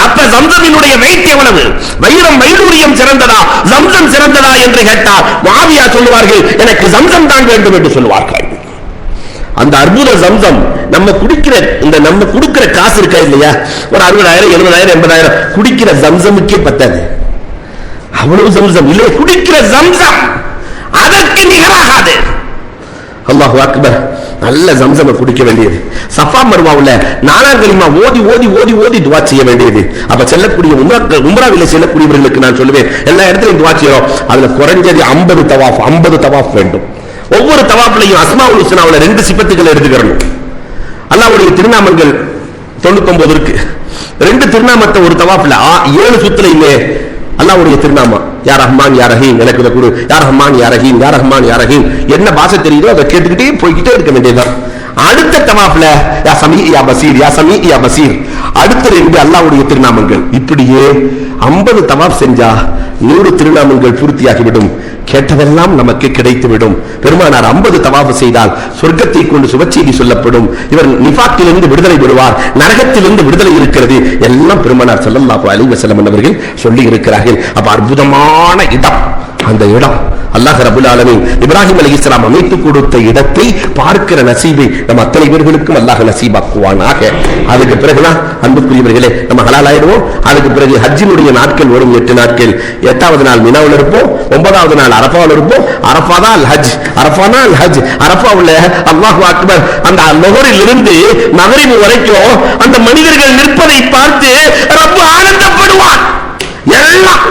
அப்ப ஜம்சமினுடைய வெயிட் எவ்வளவு? வைரம் வைடூரியம் சிறந்ததா, ஜம்சம் சிறந்ததா என்று கேட்டால் முஆவியா சொல்லுவார்கள், எனக்கு ஜம்சம் தான் வேண்டும் என்று சொல்லுவார்கள். அந்த அற்புத ஜம்சம் நம்ம குடிக்கிற இந்த நம்ம கொடுக்கிற காசு இருக்கா இல்லையா, ஒரு 60,000 70,000 80,000 குடிக்கிற ஜம்சமுக்கே பத்தாது. அவ்வளவு ஜம்சம் இல்லை, குடிக்கிற ஜம்சம் அதற்கு நிகராகாது. அல்லாஹு அக்பர். நல்ல ஜம்சமை குடிக்க வேண்டியது. சஃபா மர்வாவுல 4ஆம் கலிமா ஓதி ஓதி ஓதி ஓதி துஆ செய்ய வேண்டியது. அப்ப செல்லக்கூடிய உம்ராவில செல்லக்கூடியவர்களுக்கு நான் சொல்லுவேன், எல்லா இடத்துலயும் துஆ செய்யறோம். அதுல குறைஞ்சது 50 தவாஃப் வேண்டும். ஒவ்வொரு தவாஃப்லையும் அஸ்மாஉல் ஹுஸ்னாவுல 2 சிபத்துக்களை எடுத்துக்கறணும். அல்லாஹ்வுடைய திருநாமங்கள் 99 இருக்கு. 2 திருநாமத்தை ஒரு தவாஃப்ல 7 சுத்துலயுமே அல்லாஹ்வுடைய திருநாமம் யா ரஹ்மான் யா ரஹீம், எனக்கு இத கொடு, யா ரஹ்மான் யா ரஹீம், யா ரஹ்மான் யா ரஹீம். என்ன பாஷை தெரியுதோ அதை கேட்டுக்கிட்டே போய்கிட்டே இருக்க வேண்டியதுதான். அடுத்த தவாஃப்ல யா சமீ யா பசீர், யா சமீ யா பசீர். அடுத்த 2 அல்லாஹ்வுடைய திருநாமங்கள். இப்படியே 50 தவாஃப் செஞ்சா 100 திருநாமங்கள் பூர்த்தியாகிவிடும். கேட்டதெல்லாம் நமக்கு கிடைத்துவிடும். பெருமானார் 50 தவாஃப் செய்தால் சொர்க்கத்தை கொண்டு சுபச்செய்தி சொல்லப்படும். இவர் நிஃபாக்கிலிருந்து விடுதலை பெறுவார், நரகத்திலிருந்து விடுதலை இருக்கிறது. எல்லாம் பெருமானார் ஸல்லல்லாஹு அலைஹி வஸல்லம் அவர்கள் சொல்லி இருக்கிறார்கள். அப்ப அற்புதமான இடம். அந்த இடம் அல்லாஹ் ரப்பல் ஆலமீன் இப்ராஹிம் அலைஹிஸ்ஸலாம் அமைத்து கொடுத்த இடத்தை பார்க்கிற நசீபை நம்ம அத்தனை பேர்களுக்கும் அல்லாஹ் நசீபாக்குவானாக. அதுக்கு பிறகுதான் அன்புக்குரியவர்களே நம்ம ஹலால் ஆயிடுவோம். அதுக்கு பிறகு ஹஜ்ஜினுடைய நாட்கள் வரும், 8 நாட்கள். 8வது நாள் மினாவில் இருப்போம், 9வது நாள் அரஃபாவில் இருப்போம். அரஃபா தான் ஹஜ், அரஃபானா ஹஜ். அரஃபாவுல அல்லாஹு அக்பர் அந்த லுஹரில் இருந்து மக்ரிப் வரைக்கும் அந்த மனிதர்கள் நிற்பதை பார்த்து ரப்பு ஆனந்தப்படுவான். எல்லாம்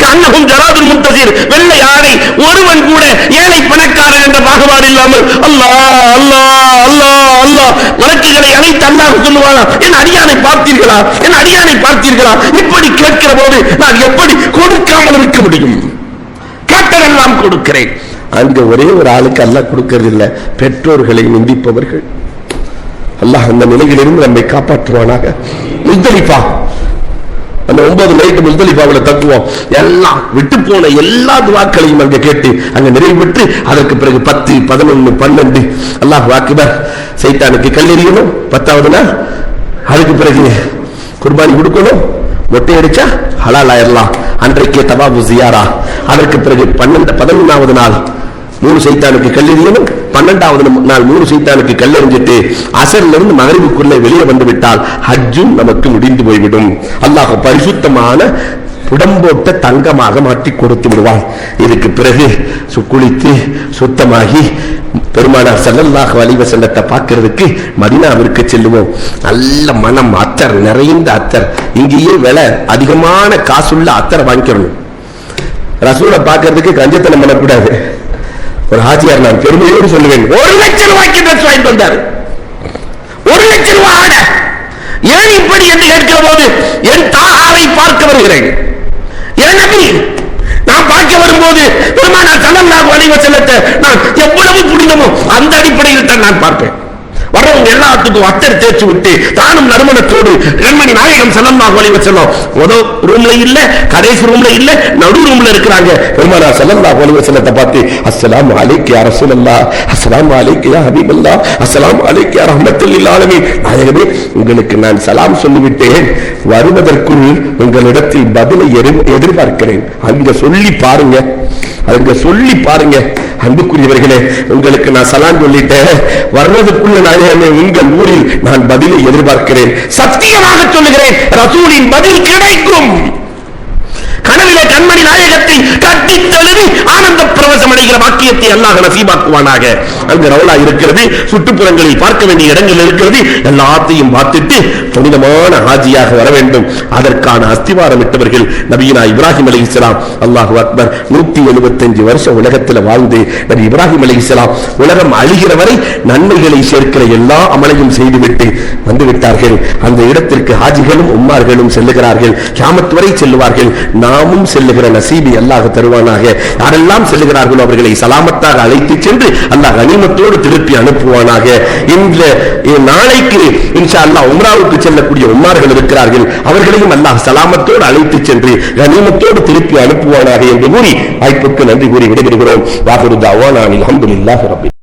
கண்ணகும் ஜராதுல் முன்தசிர், வெள்ளை ஆடை, ஒருவன் கூட ஏழை பணக்காரன் என்ற பாகுபாடு இல்லாமல் அல்லாஹ் அல்லாஹ் அல்லாஹ் அல்லாஹ் மலக்குகளை அழைத்து அல்லாஹ் சொல்லுவானா, என் அடியானை பார்த்தீர்களா, என் அடியானை பார்த்தீர்களா? இப்படி கேட்கிற போது நான் எப்படி கொடுக்காமல் இருக்க முடியும்? கேட்டதெல்லாம் கொடுக்கிறேன். அங்க ஒரே ஒரு ஆளுக்கு அல்லாஹ் கொடுக்கிறது இல்லை, பெற்றோர்களை நிந்திப்பவர்கள். அல்லாஹ் அந்த நிலையிலிருந்து நம்மை காப்பாற்றுவானாக. முஸ்தலிஃபா அந்த 9 நைட்டு முஸ்தலிஃபாவுல தங்குவோம். எல்லாம் விட்டு போன எல்லா துஆக்களையும் அங்க கேட்டு அங்க நிறைவேற்றி அதற்கு பிறகு 10 11 12 அல்லாஹ் அக்பர். சைத்தானுக்கு கல்லெறியணும் 10வது நாள். அதுக்கு பிறகு குர்பானி கொடுக்கணும், மொட்டை அடிச்சா ஹலால் ஆயிரலாம். அன்றைக்கே தவாஃபு ஜியாரா. அதற்கு பிறகு 11வது நாள் 3 சைத்தானுக்கு கல்லெறியணும். 12வது நாள் 3 சைத்தானுக்கு கல்லெறிஞ்சிட்டு அசர்ல இருந்து மகரிபுக்குள்ளே வெளியே வந்து விட்டால் ஹஜ்ஜும் நமக்கு முடிந்து போய்விடும். அல்லாஹ் பரிசுத்தமான புடம்போட்ட தங்கமாக மாற்றி கொடுத்து விடுவான். இதுக்கு பிறகு குளித்து சுத்தமாகி பெருமானார் ஸல்லல்லாஹு அலைஹி வஸல்லத்தை பார்க்கிறதுக்கு மதீனாவிற்கு செல்லுவோம். நல்ல மனம், அத்தர் நிறைந்த அத்தர். இங்கேயே விலை அதிகமான காசுள்ள அத்தரை வாங்கிக்கணும். ரசூலை பார்க்கறதுக்கு கஞ்சத்தனம் பண்ணக்கூடாது. ஒரு ஹாஜியார் நான் பெருமையோடு சொல்லுவேன், 1 லட்சம் ரூபாய்க்கு ட்ரெஸ் வாங்கிட்டு வந்தார். 1 லட்சம் ரூபாய் ஆட. ஏன் இப்படி என்று கேட்கிற போது என் தாகாவை பார்க்க வருகிறேன். என் நபி நான் பார்க்க வரும்போது பெருமானார் ஸல்லல்லாஹு அலைஹி வஸல்லத்தை நான் எவ்வளவு புனிதமோ அந்த அடிப்படையில் தான் நான் பார்ப்பேன். வரவங்க எல்லாத்துக்கும் அத்தர் தேய்ச்சி விட்டு தானும் நறுமணத்தோடு கண்மணி நாயகம் ஸல்லல்லாஹு அலைஹி வஸல்லம் முதல் ரூம்ல இல்ல, கடைசி ரூம்ல இல்ல, நடு ரூம்ல இருக்கிறாங்க. பெருமானார் ஸல்லல்லாஹு அலைஹி வஸல்லத்தை பார்த்து அஸ்ஸலாமு அலைக்க யா ரசூலல்லாஹ், அஸ்ஸலாமு அலைக்க யா ஹபீபல்லாஹ், அஸ்ஸலாமு அலைக்க யா ரஹ்மத்துல் லில் ஆலமீன். நாயகமே, உங்களுக்கு நான் சலாம் சொல்லிவிட்டேன், வருவதற்குள் உங்களிடத்தில் பதிலை எதிர்பார்க்கிறேன். அங்க சொல்லி பாருங்க. அங்க சொல்லி பாருங்க. அன்புக்குரியவர்களே, உங்களுக்கு நான் சலாம் சொல்லிட்டேன், வர்றதுக்குள்ள நான் உங்கள் ஊரில் நான் பதிலை எதிர்பார்க்கிறேன். சத்தியமாக சொல்லுகிறேன், ரசூலின் பதில் கிடைக்கும். கனவிலே கண்மணி நாயகத்தை கட்டி தழுவி ஆனந்த பிரவசம் அடைகிற வாக்கியத்தை அல்லாஹ் நசீபாக்குவானாக. அங்கு ரவுலா இருக்கிறது, சுற்றுப்புறங்களில் பார்க்க வேண்டிய இடங்கள் இருக்கிறது. எல்லாத்தையும் பார்த்துட்டு புனிதமான ஹாஜியாக வர வேண்டும். அதற்கான அஸ்திவாரம் இட்டவர்கள் நபியினா இப்ராஹிம் அலைஹிஸ்ஸலாம். அல்லாஹு அக்பர். 175 வருஷம் உலகத்தில் வாழ்ந்து நபி இப்ராஹிம் அலைஹிஸ்ஸலாம் உலகம் அழிகிற வரை நன்மைகளை சேர்க்கிற எல்லா அமலையும் செய்துவிட்டு வந்துவிட்டார்கள். அந்த இடத்திற்கு ஹாஜிகளும் உம்மார்களும் செல்லுகிறார்கள், கியாமத் வரை செல்லுவார்கள். நாமும் செல்லுகிற நசீபி அல்லாஹ் தருவானாக. யாரெல்லாம் செல்லுகிறார்களோ அவர்களை சலாமத்தாக அழைத்து சென்று அல்லாஹ் கனிமத்தோடு திருப்பி அனுப்புவானாக. இந்த நாளைக்கு இன்ஷா அல்லாஹ் உம்ராவுக்கு செல்லக்கூடிய உம்மார்கள் இருக்கிறார்கள், அவர்களையும் அல்லாஹ் சலாமத்தோடு அழைத்து சென்று கனிமத்தோடு திருப்பி அனுப்புவானாக என்று கூறி வாய்ப்புக்கு நன்றி கூறி விடைபெறுகிறோம். வாஹிரு தஅவானா அல்ஹம்துலில்லாஹி ரப்பில்